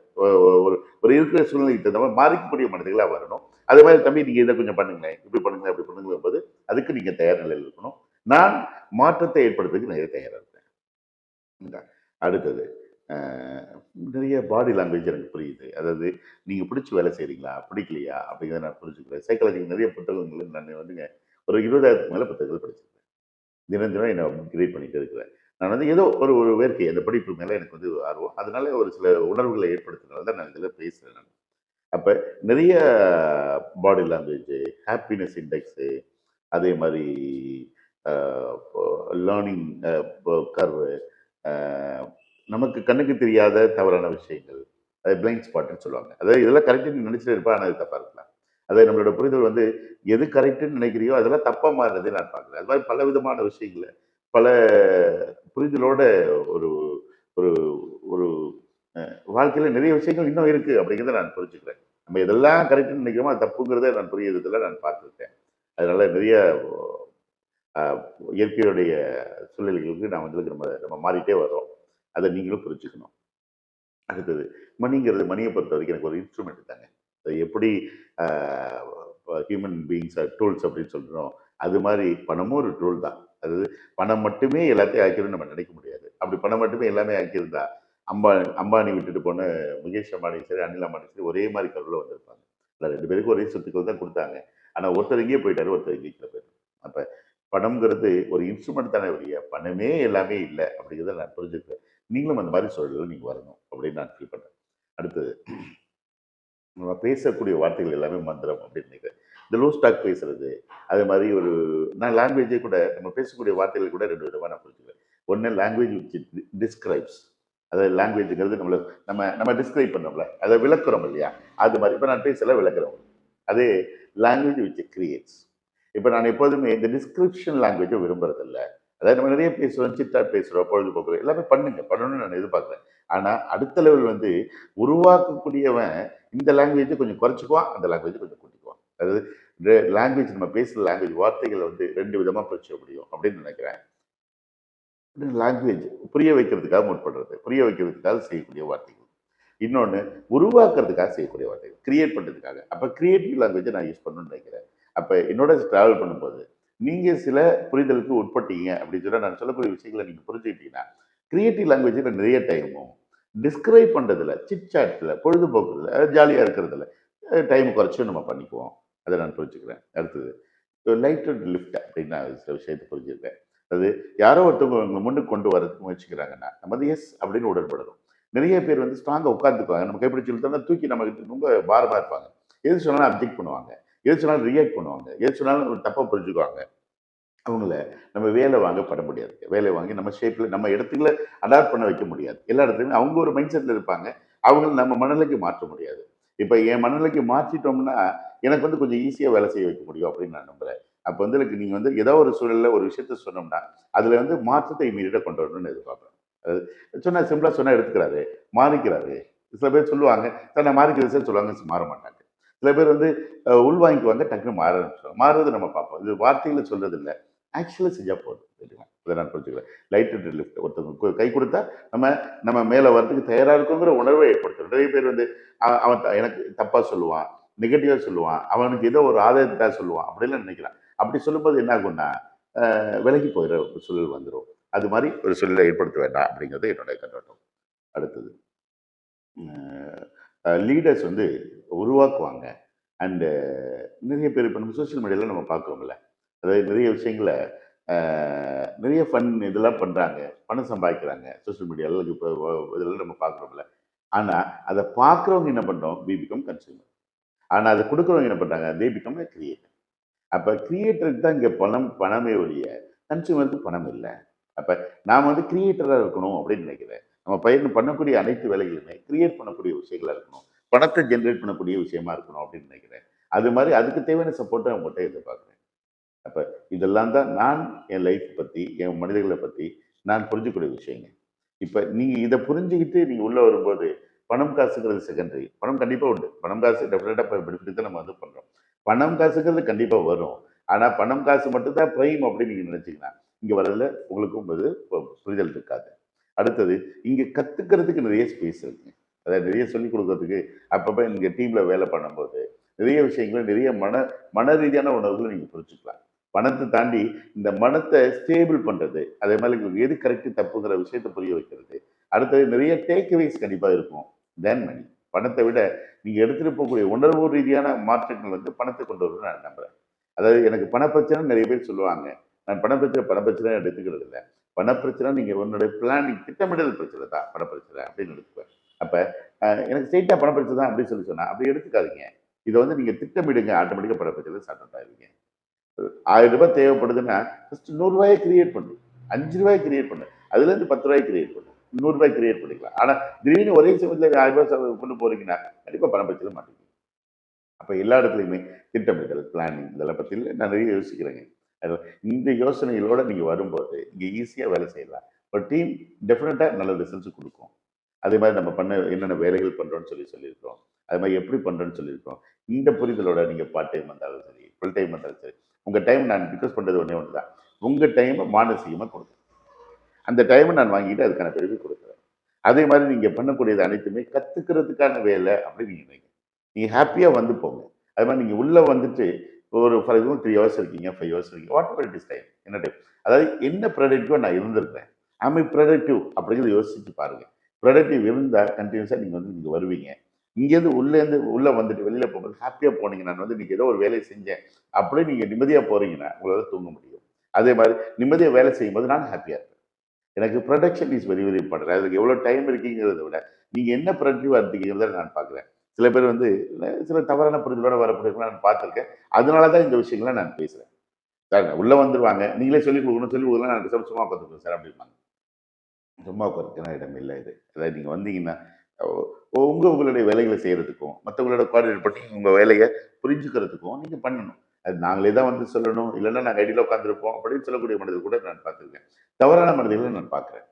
A: ஒரு ஒரு இருக்கிற சூழ்நிலைக்கு தகுந்த மாதிரி மாறிக்கக்கூடிய மனிதர்களா வரணும். அதே மாதிரி தம்பி நீங்க இதை கொஞ்சம் பண்ணுங்களேன், இப்படி பண்ணுங்களேன், அப்படி பண்ணுங்களேன் போது அதுக்கு நீங்க தயார் நிலையில் இருக்கணும். நான் மாற்றத்தை ஏற்படுத்துறதுக்கு நிறைய தயாரா இருக்கேன். அடுத்தது நிறைய பாடி லாங்குவேஜ் எனக்கு புரியுது. அதாவது நீங்க பிடிச்சி வேலை செய்றீங்களா, பிடிக்கலையா அப்படிங்கிறத நான் புரிஞ்சுக்கிறேன். சைக்காலஜிக்கு நிறைய புத்தகங்கள் நான் வந்துங்க ஒரு 20,000க்கு மேல புத்தகங்கள் படிச்சிருக்கேன். தினம் தினம் என்ன அப்கிரேட் பண்ணிட்டு இருக்கிறேன். நான் வந்து ஏதோ ஒரு ஒரு வேர்க்கை அந்த படிப்பு மேல எனக்கு வந்து ஆர்வம். அதனால ஒரு சில உணர்வுகளை ஏற்படுத்துறதுனால தான் நான் இதில் பேசுறேன் நான். அப்ப நிறைய பாடி லாங்குவேஜ், ஹாப்பினஸ் இண்டெக்ஸு, அதே மாதிரி லேர்னிங் கர்வு, நமக்கு கண்ணுக்கு தெரியாத தவறான விஷயங்கள், அது பிளைண்ட் ஸ்பாட்னு சொல்லுவாங்க. அதாவது இதெல்லாம் கரெக்டுன்னு நினைச்சிட்டு இருப்பேன், ஆனால் அது தப்பா இருக்கலாம். அதாவது நம்மளோட புரிதல் வந்து எது கரெக்டுன்னு நினைக்கிறியோ அதெல்லாம் தப்பா மாறுறதை நான் பார்க்குறேன். அது மாதிரி பல விதமான விஷயங்கள பல புரிதலோட ஒரு ஒரு ஒரு வாழ்க்கையில நிறைய விஷயங்கள் இன்னும் இருக்கு அப்படிங்கிறத நான் புரிஞ்சுக்கிறேன். நம்ம எதெல்லாம் கரெக்டுன்னு நினைக்கிறோமோ அது தப்புங்கிறத நான் புரியறதுல நான் பார்த்துருக்கேன். அதனால நிறைய அஹ், இயற்கையுடைய சூழ்நிலைகளுக்கு நான் வந்து நம்ம நம்ம மாறிட்டே வர்றோம். அதை நீங்களும் புரிஞ்சுக்கணும். அடுத்தது மணிங்கிறது, மணியை பொறுத்த வரைக்கும் எனக்கு ஒரு இன்ஸ்ட்ருமெண்ட் தாங்க. அது எப்படி ஹியூமன் பீயிங்ஸ் டூல்ஸ் அப்படின்னு சொல்கிறோம், அது மாதிரி பணமும் ஒரு டூல் தான். அதாவது பணம் மட்டுமே எல்லாத்தையும் ஆக்கிடும் நம்ம நினைக்க முடியாது. அப்படி பணம் மட்டுமே எல்லாமே ஆக்கியிருந்தா அம்பானி விட்டுட்டு போன முகேஷ் அம்பானி சரி, அனில் அம்பானி சரி ஒரே மாதிரி கருவில் வந்திருப்பாங்க. இல்லை, 2 பேருக்கும் ஒரே சொத்துக்கள் தான் கொடுத்தாங்க. ஆனால் ஒருத்தர் எங்கேயே போயிட்டாரு, ஒருத்தர் எங்கேயே போயிட்டாரு. அப்போ பணம்ங்கிறது ஒரு இன்ஸ்ட்ருமெண்ட் தானே ஒழிய பணமே எல்லாமே இல்லை அப்படிங்கிறத நான் புரிஞ்சுக்கிறேன். நீங்களும் அந்த மாதிரி சூழலில் நீங்கள் வரணும் அப்படின்னு நான் ஃபீல் பண்ணுறேன். அடுத்தது நம்ம பேசக்கூடிய வார்த்தைகள் எல்லாமே மந்திரம் அப்படின்னு நினைக்கிறேன். இந்த லூ ஸ்டாக் பேசுறது, அது மாதிரி ஒரு நான் லாங்குவேஜே கூட நம்ம பேசக்கூடிய வார்த்தைகள் கூட 2 விதமாக நான் புரிஞ்சுக்கிறேன். ஒன்று லாங்குவேஜ் விச் டிஸ்கிரைப்ஸ், அதாவது லாங்குவேஜுங்கிறது நம்மள நம்ம நம்ம டிஸ்கிரைப் பண்ணோம்ல, அதை விளக்குறோம் இல்லையா, அது மாதிரி இப்போ நான் பேசல விளக்குறோம். அதே லாங்குவேஜ் விச் கிரியேட்ஸ். இப்போ நான் எப்போதுமே இந்த டிஸ்கிரிப்ஷன் லாங்குவேஜை விரும்புறதில்ல. அதாவது நம்ம நிறைய பேசுகிறோம், சிட்டாட் பேசுகிறோம், பொழுதுபோக்கு எல்லாமே பண்ணணும்னு நான் எதிர்பார்க்குறேன். ஆனால் அடுத்த லெவல் வந்து உருவாக்கக்கூடியவன் இந்த லாங்குவேஜை கொஞ்சம் குறைச்சிக்குவான், அந்த லாங்குவேஜை கொஞ்சம் கூட்டிக்குவான். அதாவது லாங்குவேஜ் நம்ம பேசுகிற லாங்குவேஜ் வார்த்தைகளை வந்து 2 விதமாக பிரிச்சுக்க முடியும் அப்படின்னு நினைக்கிறேன். லாங்குவேஜ் புரிய வைக்கிறதுக்காக முற்படுறது, புரிய வைக்கிறதுக்காக செய்யக்கூடிய வார்த்தைகள். இன்னொன்று உருவாக்குறதுக்காக செய்யக்கூடிய வார்த்தைகள், கிரியேட் பண்ணுறதுக்காக. அப்போ கிரியேட்டிவ் லாங்குவேஜை நான் யூஸ் பண்ணணும்னு நினைக்கிறேன். அப்போ என்னோட ட்ராவல் பண்ணும்போது நீங்கள் சில புரிதலுக்கு உட்பட்டீங்க அப்படின்னு சொன்னால் நான் சொல்லக்கூடிய விஷயங்களை நீங்கள் புரிஞ்சுக்கிட்டீங்கன்னா கிரியேட்டிவ் லாங்குவேஜில் நிறைய டைமும் டிஸ்கிரைப் பண்ணுறதுல, சிட்சாட்டில், பொழுதுபோக்குறதுல, ஜாலியாக இருக்கிறதுல டைம் குறைச்சும் நம்ம பண்ணிக்குவோம். அதை நான் புரிஞ்சுக்கிறேன். அடுத்தது லைட் அண்ட் லிஃப்ட் அப்படின்னு நான் சில விஷயத்தை புரிஞ்சுருக்கேன். அது யாரோ ஒருத்தவங்க உங்களை முன்னுக்கு கொண்டு வரதுக்கு முயற்சிக்கிறாங்கன்னா நம்ம வந்து எஸ் அப்படின்னு உடன்படணும். நிறைய பேர் வந்து ஸ்ட்ராங்காக உட்காந்துக்குவாங்க, நம்ம கைப்பிடிச்சு இழுத்தோம்னா தூக்கி நமக்கு ரொம்ப பாரமாக இருப்பாங்க. எது சொன்னாலும் அப்ஜெக்ட் பண்ணுவாங்க, எது சொன்னாலும் ரியாக்ட் பண்ணுவாங்க, எது சொன்னாலும் தப்பாக புரிஞ்சுக்குவாங்க. அவங்கள நம்ம வேலை வாங்க பண்ண முடியாது. வேலை வாங்கி நம்ம ஷேப்பில் நம்ம இடத்துல அடாப்ட் பண்ண வைக்க முடியாது. எல்லா இடத்துலையுமே அவங்க ஒரு மைண்ட் செட்டில் இருப்பாங்க. அவங்கள நம்ம மனநிலைக்கு மாற்ற முடியாது. இப்போ என் மனநிலைக்கு மாற்றிட்டோம்னா எனக்கு வந்து கொஞ்சம் ஈஸியாக வேலை செய்ய வைக்க முடியும் அப்படின்னு நான் நம்புகிறேன். அப்போ வந்து எனக்கு நீங்கள் வந்து ஏதோ ஒரு சூழலில் ஒரு விஷயத்த சொன்னோம்னா அதில் வந்து மாற்றத்தை இமீடியட்டாக கொண்டு வரணும்னு எதிர்பார்க்குறேன். அது சொன்னால் சிம்பிளாக சொன்னால் எடுத்துக்கிறாரு, மாறிக்கிறாரு. சில பேர் சொல்லுவாங்க சார் நான் மாறிக்கிறது சார் சொல்லுவாங்க, மாற மாட்டாங்க. சில பேர் வந்து உள்வாங்கிக்குவாங்க, டக்குன்னு மாற ஆரம்பிச்சிடுவாங்க. மாறுறது நம்ம பார்ப்போம். இது வார்த்தையில் சொல்றது இல்லை, ஆக்சுவலாக செஞ்சால் போதும். சரிங்களா? இதை நான் புரிஞ்சுக்கிறேன். லைட் அண்ட் லிஃப்ட் ஒருத்தவங்க கை கொடுத்தா நம்ம நம்ம மேலே வரதுக்கு தயாராக இருக்குங்கிற உணர்வை ஏற்படுத்தும். நிறைய பேர் வந்து அவன் எனக்கு தப்பாக சொல்லுவான், நெகட்டிவாக சொல்லுவான், அவனுக்கு ஏதோ ஒரு ஆதாயத்துக்காக சொல்லுவான் அப்படிலாம் நினைக்கிறான். அப்படி சொல்லும்போது என்ன ஆகும்னா விலகி போயிடுற ஒரு சூழல் வந்துடும். அது மாதிரி ஒரு சூழலை ஏற்படுத்த வேண்டாம் அப்படிங்கிறது என்னுடைய கண்ணோட்டம். அடுத்தது லீடர்ஸ் வந்து உருவாக்குவாங்க. அண்டு நிறைய பேர் இப்போ நம்ம சோஷியல் மீடியாவில் நம்ம பார்க்குறோம்ல, அதாவது நிறைய விஷயங்களை நிறைய ஃபன் இதெல்லாம் பண்ணுறாங்க, பணம் சம்பாதிக்கிறாங்க சோஷியல் மீடியாவில். இப்போ இதெல்லாம் நம்ம பார்க்குறோம்ல. ஆனால் அதை பார்க்குறவங்க என்ன பண்ணுறோம், வி பிகம் கன்சியூமர். ஆனால் அதை கொடுக்குறவங்க என்ன பண்ணுறாங்க, தே பிகம் ஏ கிரியேட்டர். அப்போ கிரியேட்டருக்கு தான் இங்கே பணமே ஒழிய கன்சியூமருக்கு பணம் இல்லை. அப்போ நாம் வந்து கிரியேட்டராக இருக்கணும் அப்படின்னு நினைக்கிறேன். நம்ம பயிர் பண்ணக்கூடிய அனைத்து வேலைகளுமே கிரியேட் பண்ணக்கூடிய விஷயங்களா இருக்கணும், பணத்தை ஜென்ரேட் பண்ணக்கூடிய விஷயமா இருக்கணும் அப்படின்னு நினைக்கிறேன். அது மாதிரி அதுக்கு தேவையான சப்போர்ட்டை அவங்ககிட்ட எதிர்பார்க்குறேன். அப்போ இதெல்லாம் தான் நான் என் லைஃப் பற்றி, என் மனிதர்களை பற்றி நான் புரிஞ்சுக்கூடிய விஷயங்க. இப்போ நீங்கள் இதை புரிஞ்சுக்கிட்டு நீங்கள் உள்ளே வரும்போது பணம் காசுங்கிறது செகண்டரி. பணம் கண்டிப்பாக உண்டு. பணம் காசு டெஃபினட்டாக பெனிஃபிட் தான் நம்ம வந்து பண்ணுறோம். பணம் காசுங்கிறது கண்டிப்பாக வரும். ஆனால் பணம் காசு மட்டும்தான் ப்ரைம் அப்படின்னு நீங்கள் நினச்சிங்கன்னா இங்கே வரதில் உங்களுக்கும் அது புரிதல் இருக்காது. அடுத்தது இங்கே கற்றுக்கிறதுக்கு நிறைய ஸ்பேஸ் இருக்குங்க. அதாவது நிறைய சொல்லிக் கொடுக்கறதுக்கு அப்பப்போ நீங்கள் டீமில் வேலை பண்ணும்போது நிறைய விஷயங்களை நிறைய மன ரீதியான உணர்வுகளை நீங்கள் புரிஞ்சுக்கலாம். பணத்தை தாண்டி இந்த மனத்தை ஸ்டேபிள் பண்ணுறது, அதே மாதிரி உங்களுக்கு எது கரெக்டு தப்புங்கிற விஷயத்தை புரிய வைக்கிறது. அடுத்தது நிறைய டேக்அவேஸ் கண்டிப்பாக இருக்கும் தேன் மணி. பணத்தை விட நீங்கள் எடுத்துகிட்டு போகக்கூடிய உணர்வு ரீதியான மாற்றங்கள் வந்து பணத்தை கொண்டு வரும்னு நான் நம்புகிறேன். அதாவது எனக்கு பணப்பிரச்சனை நிறைய பேர் சொல்லுவாங்க. நான் பணப்பிரச்சனை எடுத்துக்கிறது இல்லை. பணப்பிரச்சனை நீங்கள் உன்னுடைய பிளானிங் திட்டமிடல் பிரச்சனை தான் பணப்பிரச்சனை அப்படின்னு எடுத்துக்குவேன். அப்போ எனக்கு ஸ்ட்ரெயிட்டாக பணப்பிரச்சனை தான் அப்படின்னு சொன்னால் அப்படி எடுத்துக்காதீங்க. இதை வந்து நீங்கள் திட்டமிடுங்க, ஆட்டோமேட்டிக்காக பணப்பிரச்சனை சார்ட் ஆகிடுவீங்க. 1000 ரூபாய் தேவைப்படுதுன்னா ஃபர்ஸ்ட் 100 ரூபாயை கிரியேட் பண்ணு, 5 ரூபாய் கிரியேட் பண்ணு, அதுலேருந்து 10 ரூபாய் கிரியேட் பண்ணு, 100 ரூபாய் கிரியேட் பண்ணிக்கலாம். ஆனால் திடீர்னு ஒரே சமயத்தில் 1000 ரூபாய் கொண்டு போறீங்கன்னா கண்டிப்பாக பணம் பிரச்சனை மாட்டீங்க. அப்போ எல்லா இடத்துலையுமே திட்டமிடல், பிளானிங் இதெல்லாம் பற்றி நான் நிறைய யோசிக்கிறேங்க. இந்த யோசனைகளோட நீங்கள் வரும்போது இங்கே ஈஸியாக வேலை செய்யலாம். ஒரு டீம் டெஃபினட்டாக நல்ல ரிசல்ட்ஸ் கொடுக்கும். அதே மாதிரி நம்ம பண்ண என்னென்ன வேலைகள் பண்ணுறோன்னு சொல்லியிருக்கிறோம். அது மாதிரி எப்படி பண்ணுறோன்னு சொல்லியிருக்கோம். இந்த புரிதலோட நீங்கள் பார்ட் டைம் வந்தாலும் சரி, ஃபுல் டைம் வந்தாலும் சரி, உங்கள் டைம் நான் ரிக்வஸ்ட் பண்ணுறது ஒன்றே ஒன்று தான். உங்கள் டைமை மானசீகமாக கொடுங்க. அந்த டைமை நான் வாங்கிட்டு அதுக்கான பிறகு கொடுக்குறேன். அதே மாதிரி நீங்கள் பண்ணக்கூடியது அனைத்துமே கற்றுக்கிறதுக்கான வேலை அப்படின்னு நீங்கள் நினைங்க. நீங்கள் ஹாப்பியாக வந்து போங்க. அது மாதிரி நீங்கள் உள்ளே வந்துட்டு ஒரு ஃபார் எக்ஸாம்பிள் 3 ஹவர்ஸ் இருக்கீங்க, 5 ஹவர்ஸ் இருக்கீங்க, what ever it is time, என்ன டைம், அதாவது என்ன ப்ரொடக்டிவாக நான் இருந்திருக்கிறேன், ஐ ப்ரொடக்டிவ் அப்படிங்கிறத யோசிச்சு பாருங்கள். ப்ரொடக்டிவ் இருந்தால் கண்டினியூஸாக நீங்கள் வந்து நீங்கள் வருவீங்க. இங்கேருந்து உள்ளே வந்துட்டு வெளியில் போகும்போது ஹாப்பியாக போனீங்க. நான் வந்து நீங்கள் ஏதோ ஒரு வேலையை செஞ்சேன் அப்படியே நீங்கள் நிம்மதியாக போகிறீங்கன்னா உங்களால் தூங்க முடியும். அதே மாதிரி நிம்மதியாக வேலை செய்யும்போது நான் ஹாப்பியாக இருப்பேன். எனக்கு production is very very important. அதுக்கு எவ்வளோ டைம் இருக்கீங்கிறத விட நீங்கள் என்ன ப்ரொடக்டிவாக இருக்கீங்கிறத நான் பார்க்குறேன். சில பேர் வந்து சில தவறான புரிதலோட வரக்கூடியவங்கள நான் பார்த்துருக்கேன். அதனால தான் இந்த விஷயங்களை நான் பேசுகிறேன். சார் உள்ளே வந்துருவாங்க, நீங்களே சொல்லிக் கொடுக்கலாம், நான் சும்மா உட்காந்துருக்கேன் சார் அப்படிம்பாங்க. சும்மா உட்கார்றதுக்கான இடம் இல்லை இது. அதாவது நீங்கள் வந்தீங்கன்னா உங்களுடைய வேலைகளை செய்கிறதுக்கும் மற்றவங்களோட கோஆர்டினேட் பண்ணி உங்கள் வேலையை புரிஞ்சுக்கிறதுக்கும் நீங்கள் பண்ணணும். அது நாங்களே தான் வந்து சொல்லணும், இல்லைன்னா நாங்கள் ஐடியில் உட்காந்துருப்போம் அப்படின்னு சொல்லக்கூடிய மனிதர்கள் கூட நான் பார்த்துருக்கேன். தவறான மனிதர்களை நான் பார்க்குறேன்.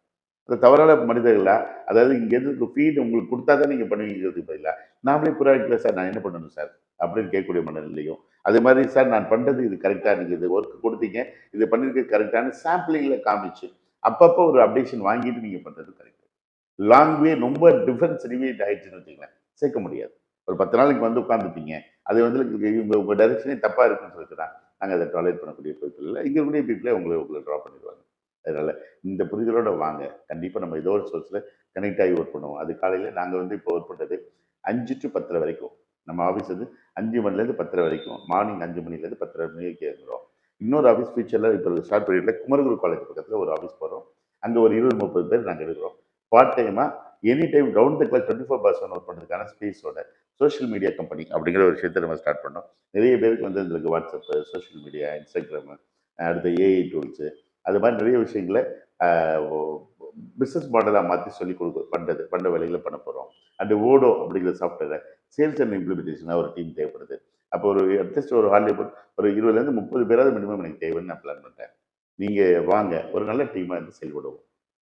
A: அந்த தவறான மனிதர்களா, அதாவது இங்கேருந்து ஃபீட் உங்களுக்கு கொடுத்தா தான் நீங்கள் பண்ணுவீங்கிறதுக்கு பதிலாக நாமளே புறாக்கில் சார் நான் என்ன பண்ணணும் சார் அப்படின்னு கேட்கக்கூடிய மனநிலையும், அதே மாதிரி சார் நான் பண்ணுறது இது கரெக்டாக, நீங்கள் இது ஒர்க் கொடுத்தீங்க, இது பண்ணியிருக்க கரெக்டான சாம்பிளிங்கில் காமிச்சு அப்பப்போ ஒரு அப்டேஷன் வாங்கிட்டு நீங்கள் பண்ணுறது கரெக்ட். லாங் வே ரொம்ப டிஃபரன்ஸ் ரிவீட் ஆயிடுச்சுன்னு வச்சுக்கலாம், சேர்க்க முடியாது. ஒரு 10 நாளைக்கு வந்து உட்காந்துட்டீங்க, அது வந்து உங்கள் டைரக்ஷனே தப்பாக இருக்குன்னு சொல்லிட்டு தான் நாங்கள் அதை டாலரேட் பண்ணக்கூடிய பீப்புள் இல்லை. இங்கே கூடிய பீப்புளே உங்களை ட்ரா பண்ணிடுவாங்க. அதனால் இந்த புரிதலோட வாங்க. கண்டிப்பாக நம்ம ஏதோ ஒரு சோர்ஸில் கனெக்ட் ஆகி ஒர்க் பண்ணுவோம். அது காலையில் நாங்கள் வந்து இப்போ ஒர்க் பண்ணுறது 5 to 10 வரைக்கும். நம்ம ஆஃபீஸ் வந்து 5 மணிலேருந்து 10 வரைக்கும், மார்னிங் 5 மணிலேருந்து 10 மணி வரைக்கும் இருக்கிறோம். இன்னொரு ஆஃபீஸ் ஃபியூச்சரில் இப்போ ஷார்ட் பீரியடில் குமரகுரு காலேஜ் பக்கத்தில் ஒரு ஆஃபீஸ் போகிறோம். அங்கே ஒரு 20-30 பேர் நாங்கள் இருக்கிறோம். பார்ட் டைமாக any time round the clock 24/7 work பண்ணுறதுக்கான ஸ்பேஸோட சோஷியல் மீடியா கம்பெனி அப்படிங்கிற ஒரு விஷயத்தை நம்ம ஸ்டார்ட் பண்ணோம். நிறைய பேருக்கு வந்து இதுக்கு வாட்ஸ்அப்பு, சோஷியல் மீடியா, இன்ஸ்டாகிராமு, அடுத்த ஏஐ டூல்ஸு, அது மாதிரி நிறைய விஷயங்களை பிஸ்னஸ் மாடலாக மாற்றி சொல்லி பண்ணுற வேலைகளை பண்ண போகிறோம். அண்ட் ஓடோ அப்படிங்கிற சாஃப்ட்வேரை சேல்ஸ் அண்ட் இம்ப்ளிமெண்டேஷனாக ஒரு டீம் தேவைப்படுது. அப்போ ஒரு அட்லீஸ்ட் ஒரு ஹாலிவுட் ஒரு 20லேருந்து 30 பேராவது மினிமம் எனக்கு தேவைன்னு நான் பிளான் பண்ணுறேன். நீங்கள் வாங்க, ஒரு நல்ல டீமாக இருந்து செயல்படுவோம்.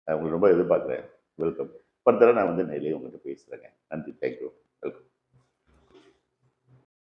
A: உங்களுக்கு ரொம்ப எதிர்பார்க்குறேன். வெல்கம். ஃபர்தராக நான் வந்து நேரிலே உங்கள்கிட்ட பேசுகிறேங்க. நன்றி. தேங்க்யூ.